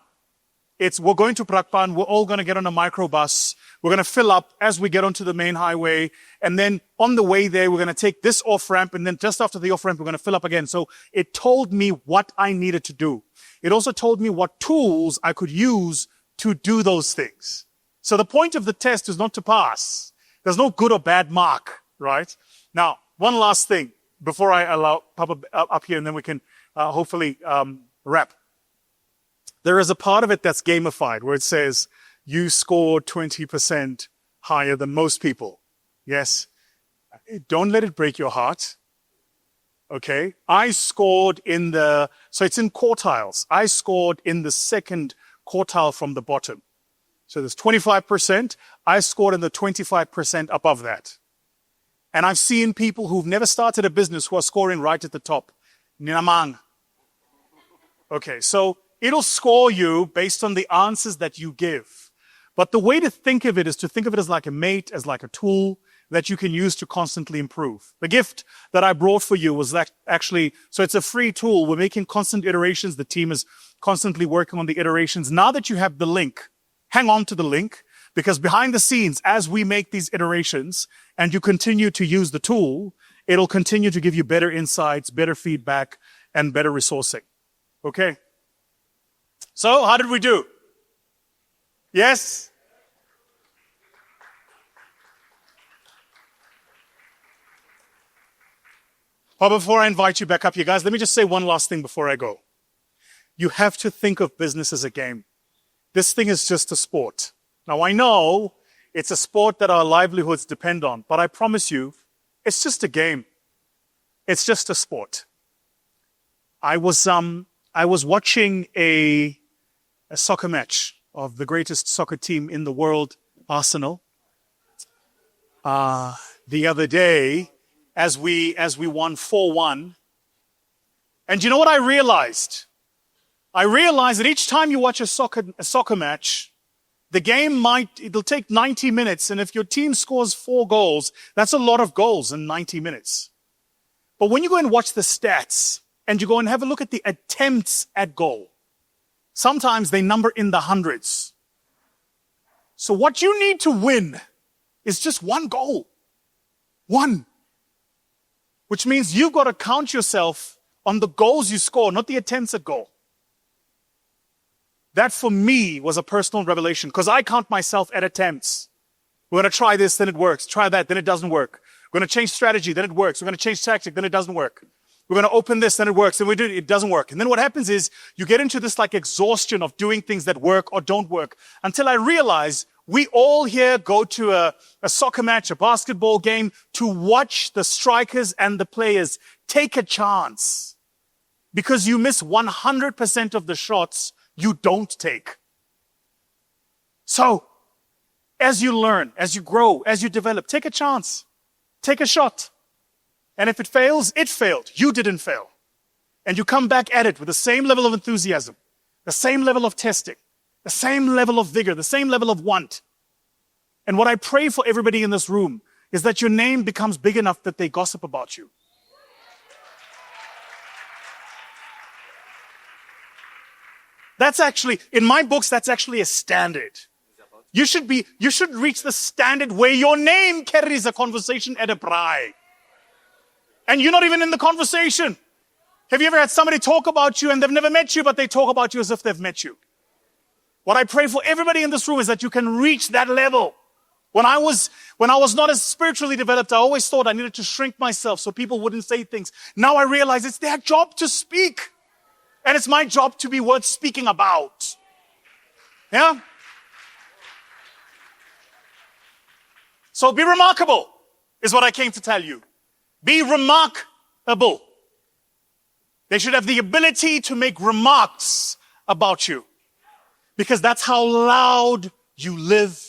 It's we're going to Prakpan, we're all going to get on a microbus, we're going to fill up as we get onto the main highway, and then on the way there, we're going to take this off-ramp, and then just after the off-ramp, we're going to fill up again. So it told me what I needed to do. It also told me what tools I could use to do those things. So the point of the test is not to pass. There's no good or bad mark, right? Now, one last thing before I allow Papa up here, and then we can hopefully wrap. There is a part of it that's gamified, where it says, you scored 20% higher than most people. Yes. Don't let it break your heart. Okay. I scored so it's in quartiles. I scored in the second quartile from the bottom. So there's 25%. I scored in the 25% above that. And I've seen people who've never started a business who are scoring right at the top. Ninamang. Okay, so it'll score you based on the answers that you give. But the way to think of it is to think of it as like a mate, as like a tool that you can use to constantly improve. The gift that I brought for you was that actually, so it's a free tool. We're making constant iterations. The team is constantly working on the iterations. Now that you have the link, hang on to the link, because behind the scenes, as we make these iterations and you continue to use the tool, it'll continue to give you better insights, better feedback, and better resourcing. Okay? So, how did we do? Yes? But before I invite you back up here, guys, let me just say one last thing before I go. You have to think of business as a game. This thing is just a sport. Now, I know it's a sport that our livelihoods depend on, but I promise you, it's just a game. It's just a sport. I was watching a soccer match of the greatest soccer team in the world, Arsenal, the other day as we won 4-1. And you know what I realized? I realized that each time you watch a soccer match, the game it'll take 90 minutes, and if your team scores 4 goals, that's a lot of goals in 90 minutes. But when you go and watch the stats, and you go and have a look at the attempts at goal, sometimes they number in the hundreds. So what you need to win is just 1 goal. 1. Which means you've got to count yourself on the goals you score, not the attempts at goal. That for me was a personal revelation, because I count myself at attempts. We're going to try this, then it works. Try that, then it doesn't work. We're going to change strategy, then it works. We're going to change tactic, then it doesn't work. We're going to open this, then it works. And we do it, it doesn't work. And then what happens is you get into this like exhaustion of doing things that work or don't work until I realize we all here go to a soccer match, a basketball game to watch the strikers and the players take a chance. Because you miss 100% of the shots you don't take. So, as you learn, as you grow, as you develop, take a chance. Take a shot. And if it fails, it failed. You didn't fail. And you come back at it with the same level of enthusiasm, the same level of testing, the same level of vigor, the same level of want. And what I pray for everybody in this room is that your name becomes big enough that they gossip about you. That's actually, in my books, that's actually a standard. You should reach the standard where your name carries a conversation at a braai. And you're not even in the conversation. Have you ever had somebody talk about you and they've never met you, but they talk about you as if they've met you? What I pray for everybody in this room is that you can reach that level. When I was not as spiritually developed, I always thought I needed to shrink myself so people wouldn't say things. Now I realize it's their job to speak. And it's my job to be worth speaking about. Yeah? So be remarkable is what I came to tell you. Be remarkable. They should have the ability to make remarks about you. Because that's how loud you live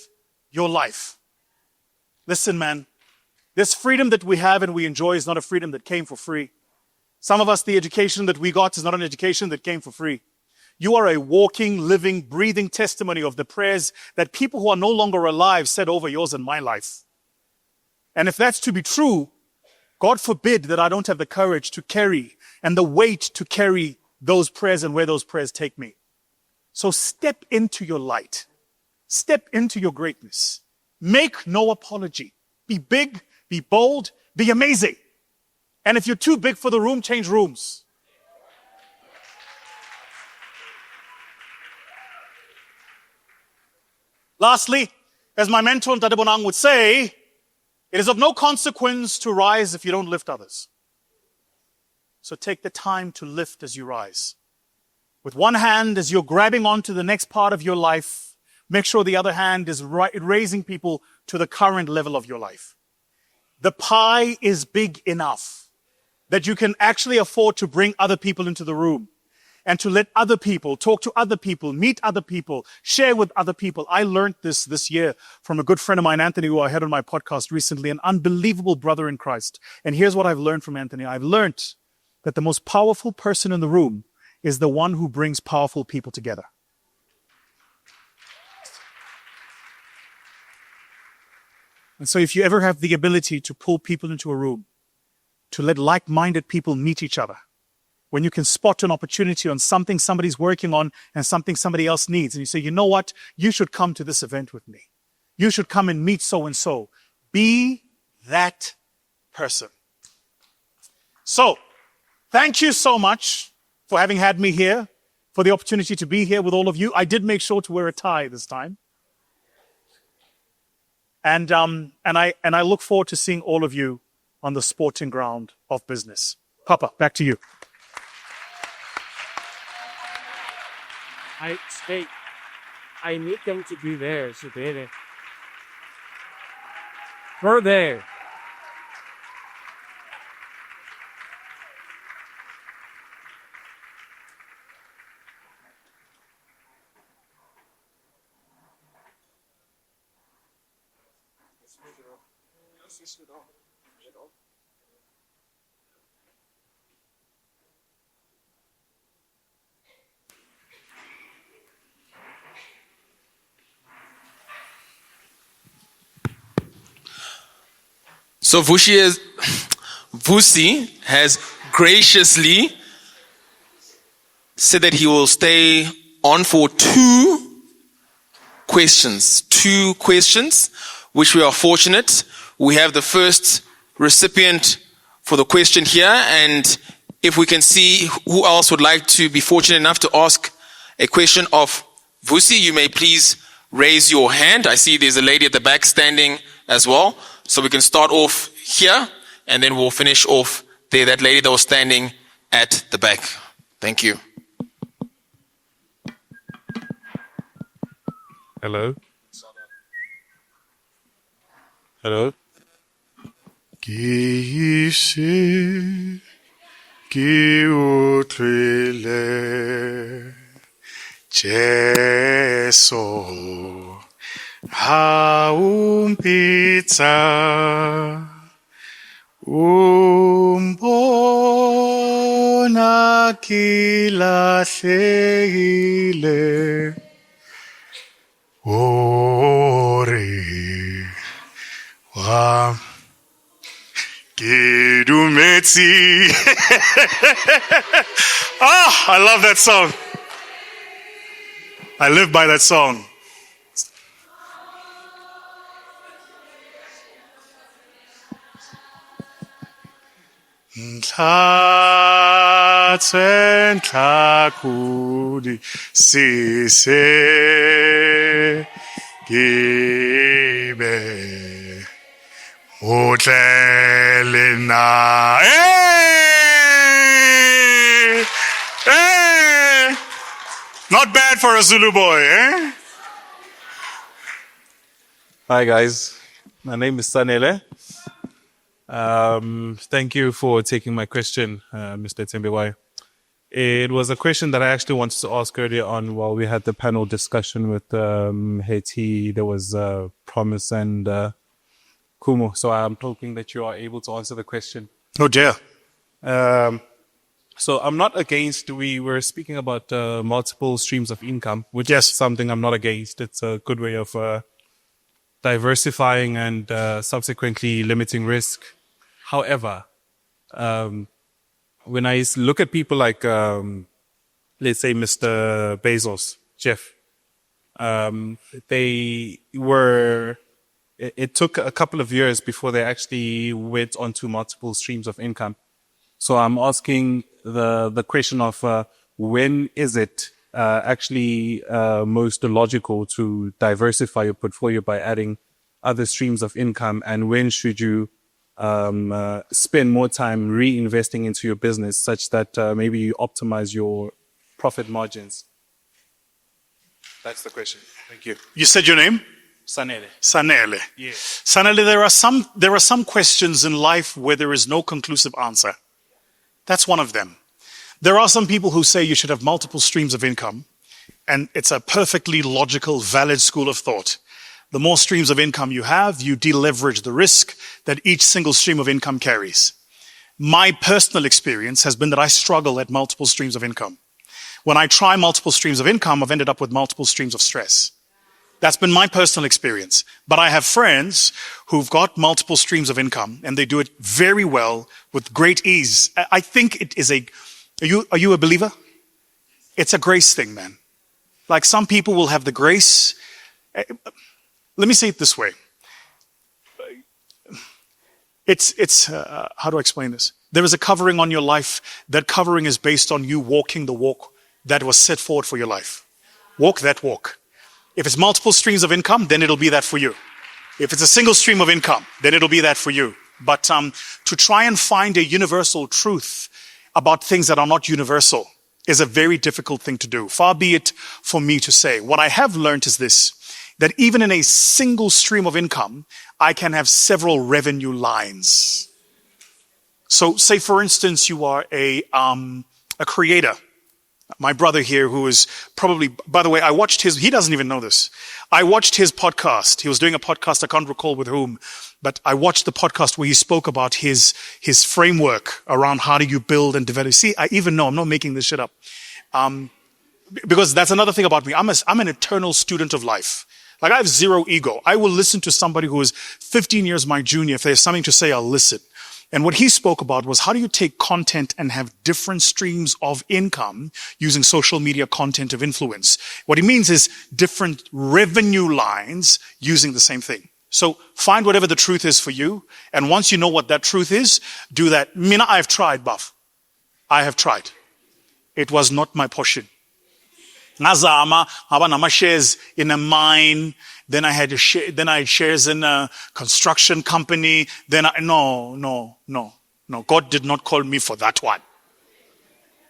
your life. Listen, man. This freedom that we have and we enjoy is not a freedom that came for free. Some of us, the education that we got is not an education that came for free. You are a walking, living, breathing testimony of the prayers that people who are no longer alive said over yours and my life. And if that's to be true, God forbid that I don't have the courage to carry and the weight to carry those prayers and where those prayers take me. So step into your light. Step into your greatness. Make no apology. Be big, be bold, be amazing. And if you're too big for the room, change rooms. Lastly, as my mentor Ntate Bonang would say, it is of no consequence to rise if you don't lift others. So take the time to lift as you rise. With one hand, as you're grabbing onto the next part of your life, make sure the other hand is raising people to the current level of your life. The pie is big enough that you can actually afford to bring other people into the room and to let other people talk to other people, meet other people, share with other people. I learned this year from a good friend of mine, Anthony, who I had on my podcast recently, an unbelievable brother in Christ. And here's what I've learned from Anthony. I've learned that the most powerful person in the room is the one who brings powerful people together. And so if you ever have the ability to pull people into a room, to let like-minded people meet each other, when you can spot an opportunity on something somebody's working on and something somebody else needs, and you say, you know what, you should come to this event with me. You should come and meet so-and-so. Be that person. So, thank you so much for having had me here, for the opportunity to be here with all of you. I did make sure to wear a tie this time. And I look forward to seeing all of you on the sporting ground of business. Papa, back to you. I need them to be there, so we're there. So Vusi has graciously said that he will stay on for two questions, which we are fortunate. We have the first recipient for the question here, and if we can see who else would like to be fortunate enough to ask a question of Vusi, you may please raise your hand. I see there's a lady at the back standing as well. So we can start off here, and then we'll finish off there, that lady that was standing at the back. Thank you. Hello? Hello? Ki ise, ki utlwile, Jesu, ha umpitsa, umbona kilahlekile, ore wa kidumeti. I love that song. I live by that song. Ntlakudi sise gibe utlelena. Hey! Hey! Not bad for a Zulu boy, eh? Hi guys, my name is Sanele. Thank you for taking my question, Mr. Thembekwayo. It was a question that I actually wanted to ask earlier on while we had the panel discussion with Hetty. There was Promise and Kumo. So I'm hoping that you are able to answer the question. Oh dear. So I'm not against, we were speaking about multiple streams of income, which Yes. is something I'm not against. It's a good way of diversifying and subsequently limiting risk. However, when I look at people like, let's say, Mr. Bezos, Jeff, it took a couple of years before they actually went onto multiple streams of income. So I'm asking the question of when is it actually most logical to diversify your portfolio by adding other streams of income, and when should you spend more time reinvesting into your business such that maybe you optimize your profit margins? That's the question. Thank you. You said your name? Sanele. Sanele. Yeah. Sanele, there are some questions in life where there is no conclusive answer. That's one of them. There are some people who say you should have multiple streams of income, and it's a perfectly logical, valid school of thought. The more streams of income you have, you deleverage the risk that each single stream of income carries. My personal experience has been that I struggle at multiple streams of income. When I try multiple streams of income, I've ended up with multiple streams of stress. That's been my personal experience. But I have friends who've got multiple streams of income, and they do it very well with great ease. I think it is are you a believer? It's a grace thing, man. Like, some people will have the grace. Let me say it this way. How do I explain this? There is a covering on your life. That covering is based on you walking the walk that was set forward for your life. Walk that walk. If it's multiple streams of income, then it'll be that for you. If it's a single stream of income, then it'll be that for you. But to try and find a universal truth about things that are not universal is a very difficult thing to do. Far be it for me to say. What I have learned is this, that even in a single stream of income, I can have several revenue lines. So say, for instance, you are a creator. My brother here, who is probably, by the way, I watched he doesn't even know this. I watched his podcast. He was doing a podcast, I can't recall with whom, but I watched the podcast where he spoke about his framework around how do you build and develop. See, I even know, I'm not making this shit up. Because that's another thing about me. I'm an eternal student of life. Like, I have zero ego. I will listen to somebody who is 15 years my junior. If there's something to say, I'll listen. And what he spoke about was, how do you take content and have different streams of income using social media content of influence? What he means is different revenue lines using the same thing. So find whatever the truth is for you. And once you know what that truth is, do that. Mina, I have tried, Buff. I have tried. It was not my portion. Nazama, I shares in a mine. Then I had shares in a construction company. No. No, God did not call me for that one.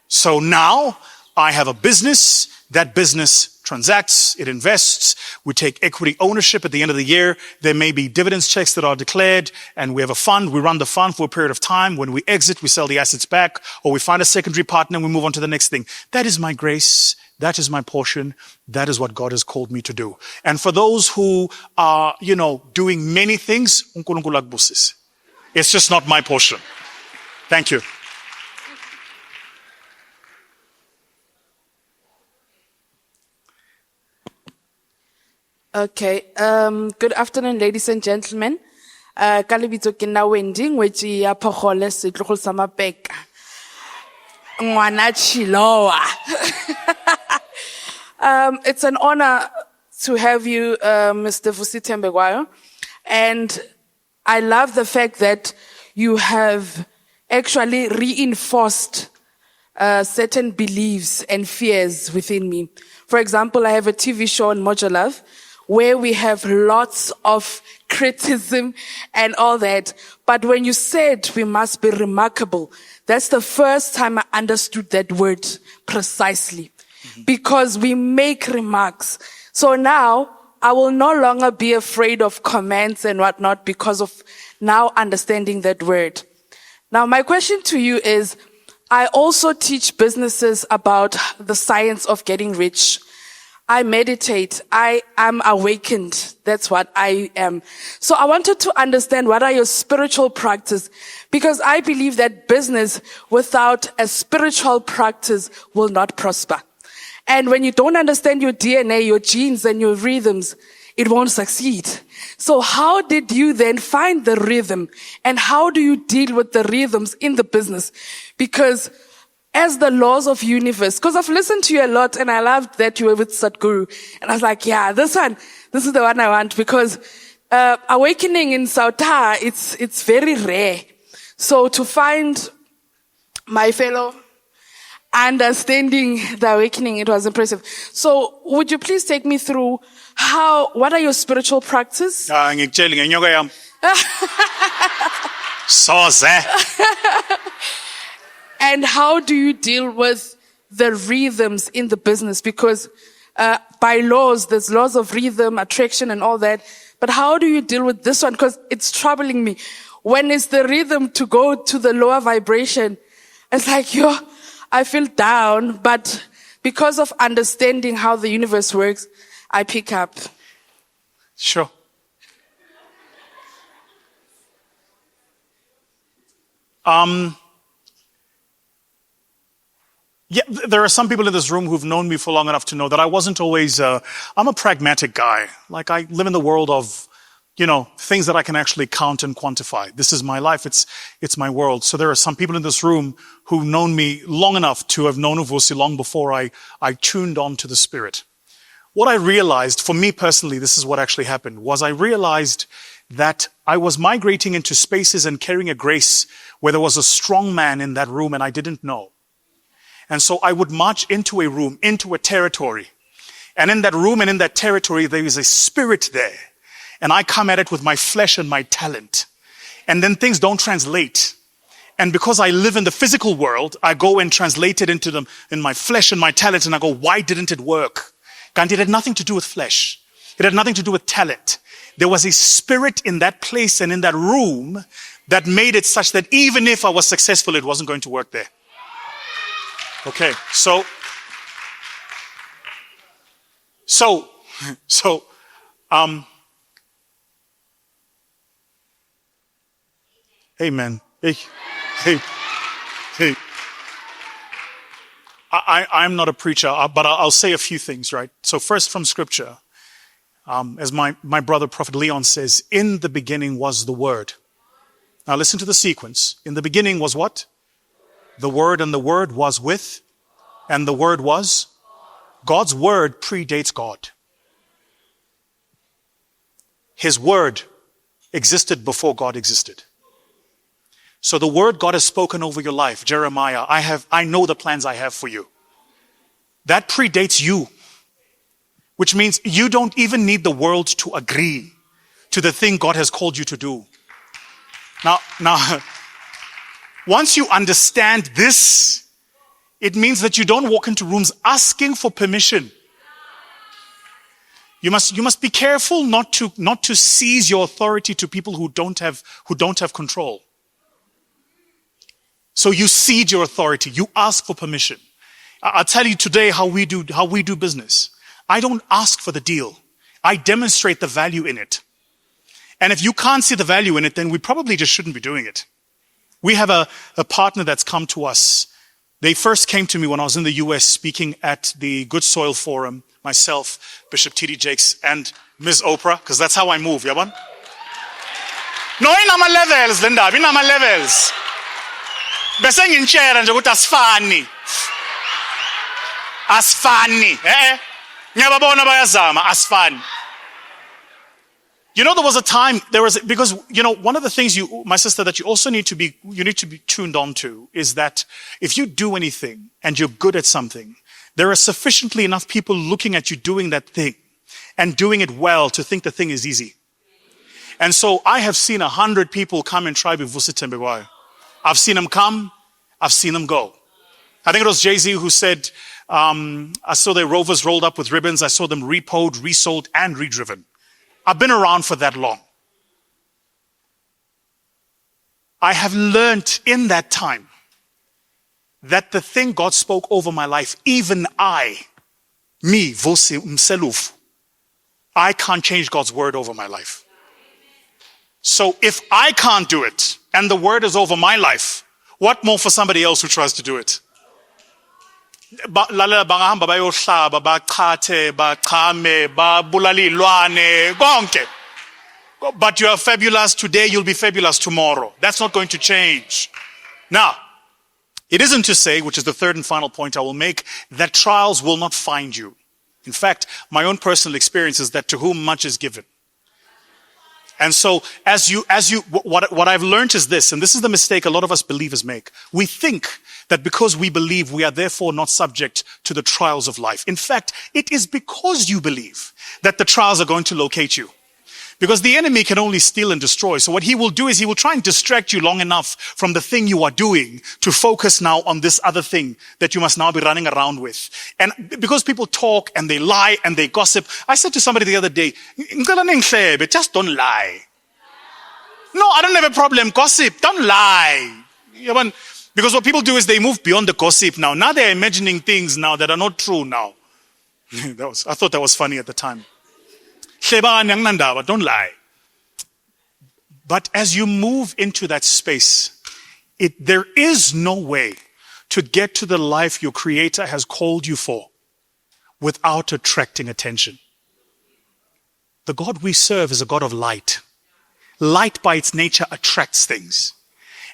So now I have a business. That business transacts, it invests. We take equity ownership at the end of the year. There may be dividends checks that are declared, and we have a fund. We run the fund for a period of time. When we exit, we sell the assets back, or we find a secondary partner and we move on to the next thing. That is my grace. That is my portion. That is what God has called me to do. And for those who are, doing many things, uNkulunkulu akubusise. It's just not my portion. Thank you. Okay. Good afternoon, ladies and gentlemen. Ka lebitso ke nna Wendy ngwetsi ya Phogole setlogolo sa Mapeka. Ngwana Chiloa. It's an honor to have you, Mr. Vusi Thembekwayo. And I love the fact that you have actually reinforced certain beliefs and fears within me. For example, I have a TV show on Mojolove where we have lots of criticism and all that. But when you said we must be remarkable, that's the first time I understood that word precisely. Because we make remarks. So now I will no longer be afraid of comments and whatnot because of now understanding that word. Now my question to you is, I also teach businesses about the science of getting rich. I meditate. I am awakened. That's what I am. So I wanted to understand, what are your spiritual practice? Because I believe that business without a spiritual practice will not prosper. And when you don't understand your DNA, your genes and your rhythms, it won't succeed. So how did you then find the rhythm? And how do you deal with the rhythms in the business? Because as the laws of universe, because I've listened to you a lot and I loved that you were with Sadhguru. And I was like, yeah, this is the one I want, because awakening in Sauta, it's very rare. So to find my fellow understanding the awakening, it was impressive. So would you please take me through what are your spiritual practices? Ngikutshela ngenyoka yami. Soze. And how do you deal with the rhythms in the business? Because by laws, there's laws of rhythm, attraction and all that. But how do you deal with this one? Because it's troubling me. When it's the rhythm to go to the lower vibration, it's like, I feel down. But because of understanding how the universe works, I pick up. Sure. Yeah, there are some people in this room who've known me for long enough to know that I wasn't always, I'm a pragmatic guy. Like, I live in the world of, things that I can actually count and quantify. This is my life. It's my world. So there are some people in this room who've known me long enough to have known Vusi long before I tuned on to the spirit. What I realized, for me personally, this is what actually happened, was I realized that I was migrating into spaces and carrying a grace where there was a strong man in that room and I didn't know. And so I would march into a room, into a territory. And in that room and in that territory, there is a spirit there. And I come at it with my flesh and my talent. And then things don't translate. And because I live in the physical world, I go and translate it into them in my flesh and my talent. And I go, why didn't it work? And it had nothing to do with flesh. It had nothing to do with talent. There was a spirit in that place and in that room that made it such that even if I was successful, it wasn't going to work there. Okay, so, amen. Hey. I'm not a preacher, but I'll say a few things, right? So first from scripture, as my brother Prophet Leon says, in the beginning was the Word. Now listen to the sequence. In the beginning was what? The Word, and the Word was with, and the Word was? God's Word predates God. His Word existed before God existed. So the word God has spoken over your life, Jeremiah, I know the plans I have for you. That predates you, which means you don't even need the world to agree to the thing God has called you to do. Now, Once you understand this, it means that you don't walk into rooms asking for permission. You must be careful not to seize your authority to people who don't have control. So you cede your authority. You ask for permission. I'll tell you today how we do business. I don't ask for the deal. I demonstrate the value in it. And if you can't see the value in it, then we probably just shouldn't be doing it. We have a partner that's come to us. They first came to me when I was in the US speaking at the Good Soil Forum, myself, Bishop T.D. Jakes, and Ms. Oprah, because that's how I move, yabon? No, inama levels, Linda, inama levels. Bese ngintshela nje ukuthi asifani. Asifani, ngiyababona bayazama, asifani. You know, there was a time, because, you know, one of the things my sister, that you also need to be tuned on to is that if you do anything and you're good at something, there are sufficiently enough people looking at you doing that thing and doing it well to think the thing is easy. And so I have seen 100 people come and try with Vusi Thembekwayo. I've seen them come, I've seen them go. I think it was Jay-Z who said, I saw their rovers rolled up with ribbons. I saw them repoed, resold, and redriven. I've been around for that long. I have learned in that time that the thing God spoke over my life, even me, Vusi Mseluf, I can't change God's word over my life. So if I can't do it, and the word is over my life, what more for somebody else who tries to do it? But you are fabulous today, you'll be fabulous tomorrow. That's not going to change. Now, it isn't to say, which is the third and final point I will make, that trials will not find you. In fact, my own personal experience is that to whom much is given. And so, what I've learned is this, and this is the mistake a lot of us believers make. We think that because we believe, we are therefore not subject to the trials of life. In fact, it is because you believe that the trials are going to locate you. Because the enemy can only steal and destroy. So what he will do is he will try and distract you long enough from the thing you are doing to focus now on this other thing that you must now be running around with. And because people talk and they lie and they gossip, I said to somebody the other day, just don't lie. No, I don't have a problem. Gossip, don't lie. Because what people do is they move beyond the gossip now. Now they're imagining things now that are not true now. I thought that was funny at the time. Don't lie. But as you move into that space, there is no way to get to the life your Creator has called you for without attracting attention. The God we serve is a God of light. Light by its nature attracts things.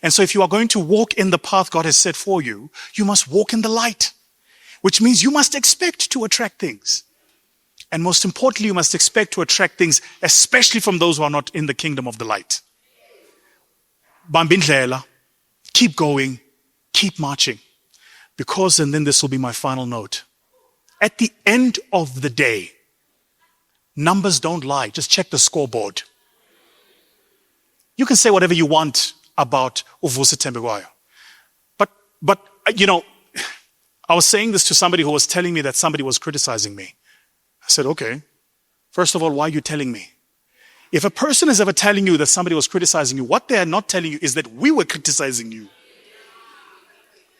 And so if you are going to walk in the path God has set for you, you must walk in the light, which means you must expect to attract things. And most importantly, you must expect to attract things, especially from those who are not in the kingdom of the light. Bambindlela, keep going, keep marching. Because, and then this will be my final note. At the end of the day, numbers don't lie. Just check the scoreboard. You can say whatever you want about Vusi Thembekwayo. But, you know, I was saying this to somebody who was telling me that somebody was criticizing me. I said, okay, first of all, why are you telling me? If a person is ever telling you that somebody was criticizing you, what they are not telling you is that we were criticizing you.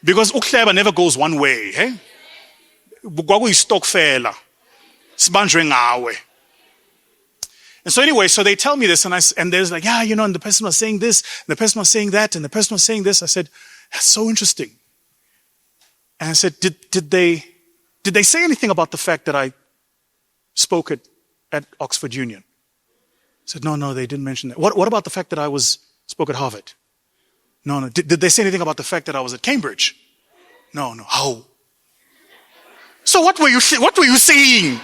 Because ukleba never goes one way. Eh? And so anyway, so they tell me this and there's like, yeah, you know, and the person was saying this, and the person was saying that, and the person was saying this. I said, that's so interesting. And I said, did they say anything about the fact that I spoke at Oxford Union? I said, no, they didn't mention that. What about the fact that I spoke at Harvard? No. Did they say anything about the fact that I was at Cambridge? No. How? So what were you saying?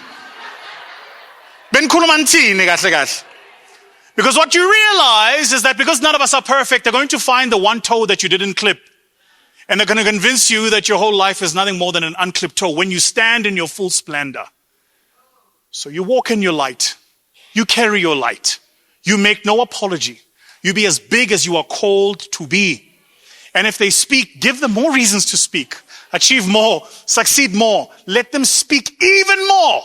Because what you realize is that because none of us are perfect, they're going to find the one toe that you didn't clip. And they're going to convince you that your whole life is nothing more than an unclipped toe when you stand in your full splendor. So you walk in your light. You carry your light. You make no apology. You be as big as you are called to be. And if they speak, give them more reasons to speak. Achieve more, succeed more. Let them speak even more.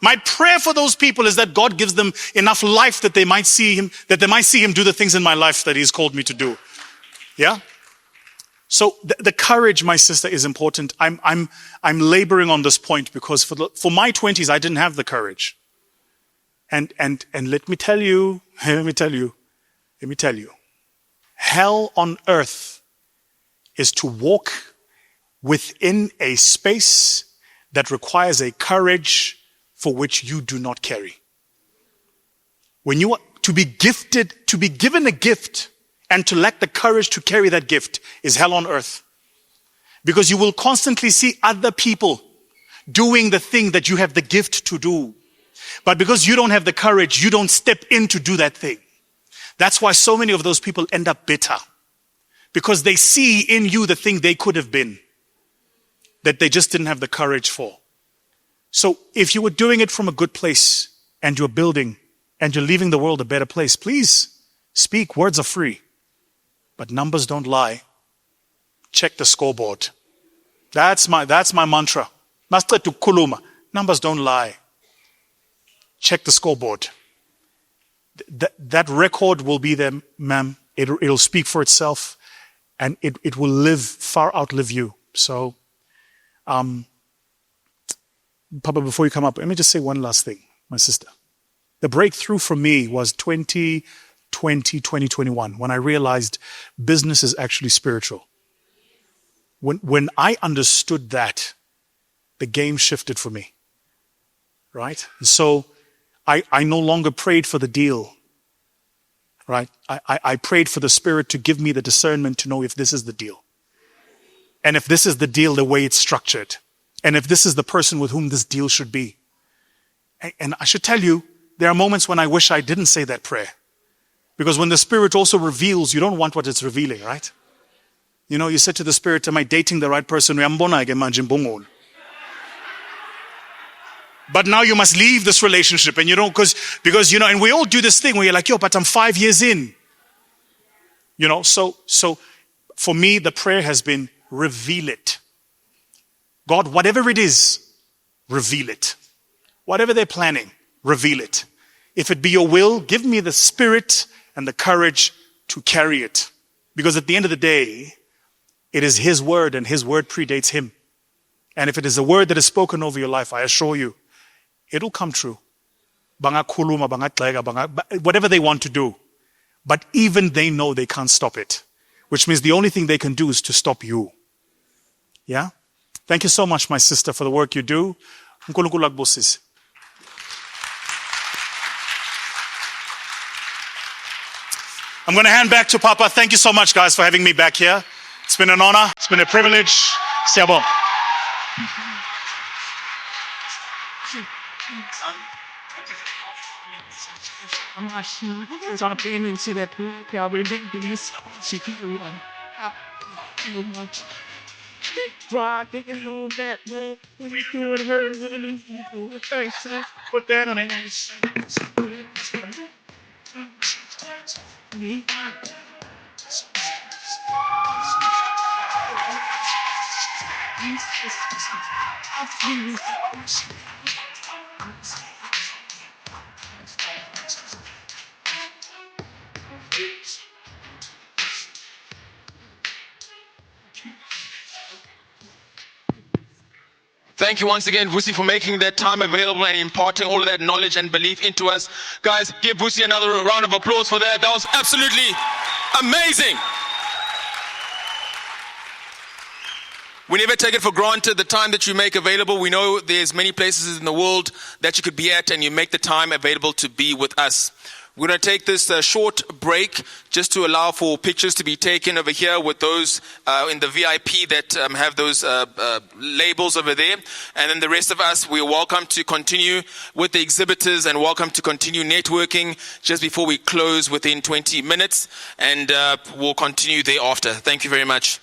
My prayer for those people is that God gives them enough life that they might see him do the things in my life that he's called me to do. Yeah? So the courage, my sister, is important. I'm laboring on this point because for my 20s, I didn't have the courage. And let me tell you, hell on earth is to walk within a space that requires a courage for which you do not carry. When you are to be given a gift and to lack the courage to carry that gift is hell on earth. Because you will constantly see other people doing the thing that you have the gift to do. But because you don't have the courage, you don't step in to do that thing. That's why so many of those people end up bitter. Because they see in you the thing they could have been, that they just didn't have the courage for. So if you were doing it from a good place and you're building and you're leaving the world a better place, please speak. Words are free. But numbers don't lie. Check the scoreboard. That's my mantra. Master to kuluma. Numbers don't lie. Check the scoreboard. That record will be there, ma'am. It'll speak for itself, and it will far outlive you. So, Papa, before you come up, let me just say one last thing, my sister. The breakthrough for me was 2020, 2021, when I realized business is actually spiritual. When I understood that, the game shifted for me. Right? So I no longer prayed for the deal. Right? I prayed for the Spirit to give me the discernment to know if this is the deal. And if this is the deal the way it's structured. And if this is the person with whom this deal should be. And I should tell you, there are moments when I wish I didn't say that prayer. Because when the Spirit also reveals, you don't want what it's revealing, right? You know, you said to the Spirit, am I dating the right person? But now you must leave this relationship, and you don't, because you know, and we all do this thing where you're like, yo, but I'm 5 years in. You know, so for me, the prayer has been, reveal it. God, whatever it is, reveal it. Whatever they're planning, reveal it. If it be your will, give me the spirit and the courage to carry it. Because at the end of the day, it is his word, and his word predates him. And if it is a word that is spoken over your life, I assure you, it'll come true. Whatever they want to do. But even they know they can't stop it. Which means the only thing they can do is to stop you. Yeah? Thank you so much, my sister, for the work you do. uNkulunkulu akubusise. I'm going to hand back to Papa. Thank you so much, guys, for having me back here. It's been an honor. It's been a privilege. Siyabonga. Put that on it. Thank you once again, Vusi, for making that time available and imparting all of that knowledge and belief into us. Guys, give Vusi another round of applause for that. That was absolutely amazing. We never take it for granted the time that you make available. We know there's many places in the world that you could be at, and you make the time available to be with us. We're going to take this short break just to allow for pictures to be taken over here with those in the VIP that have those labels over there. And then the rest of us, we're welcome to continue with the exhibitors and welcome to continue networking just before we close within 20 minutes. And we'll continue thereafter. Thank you very much.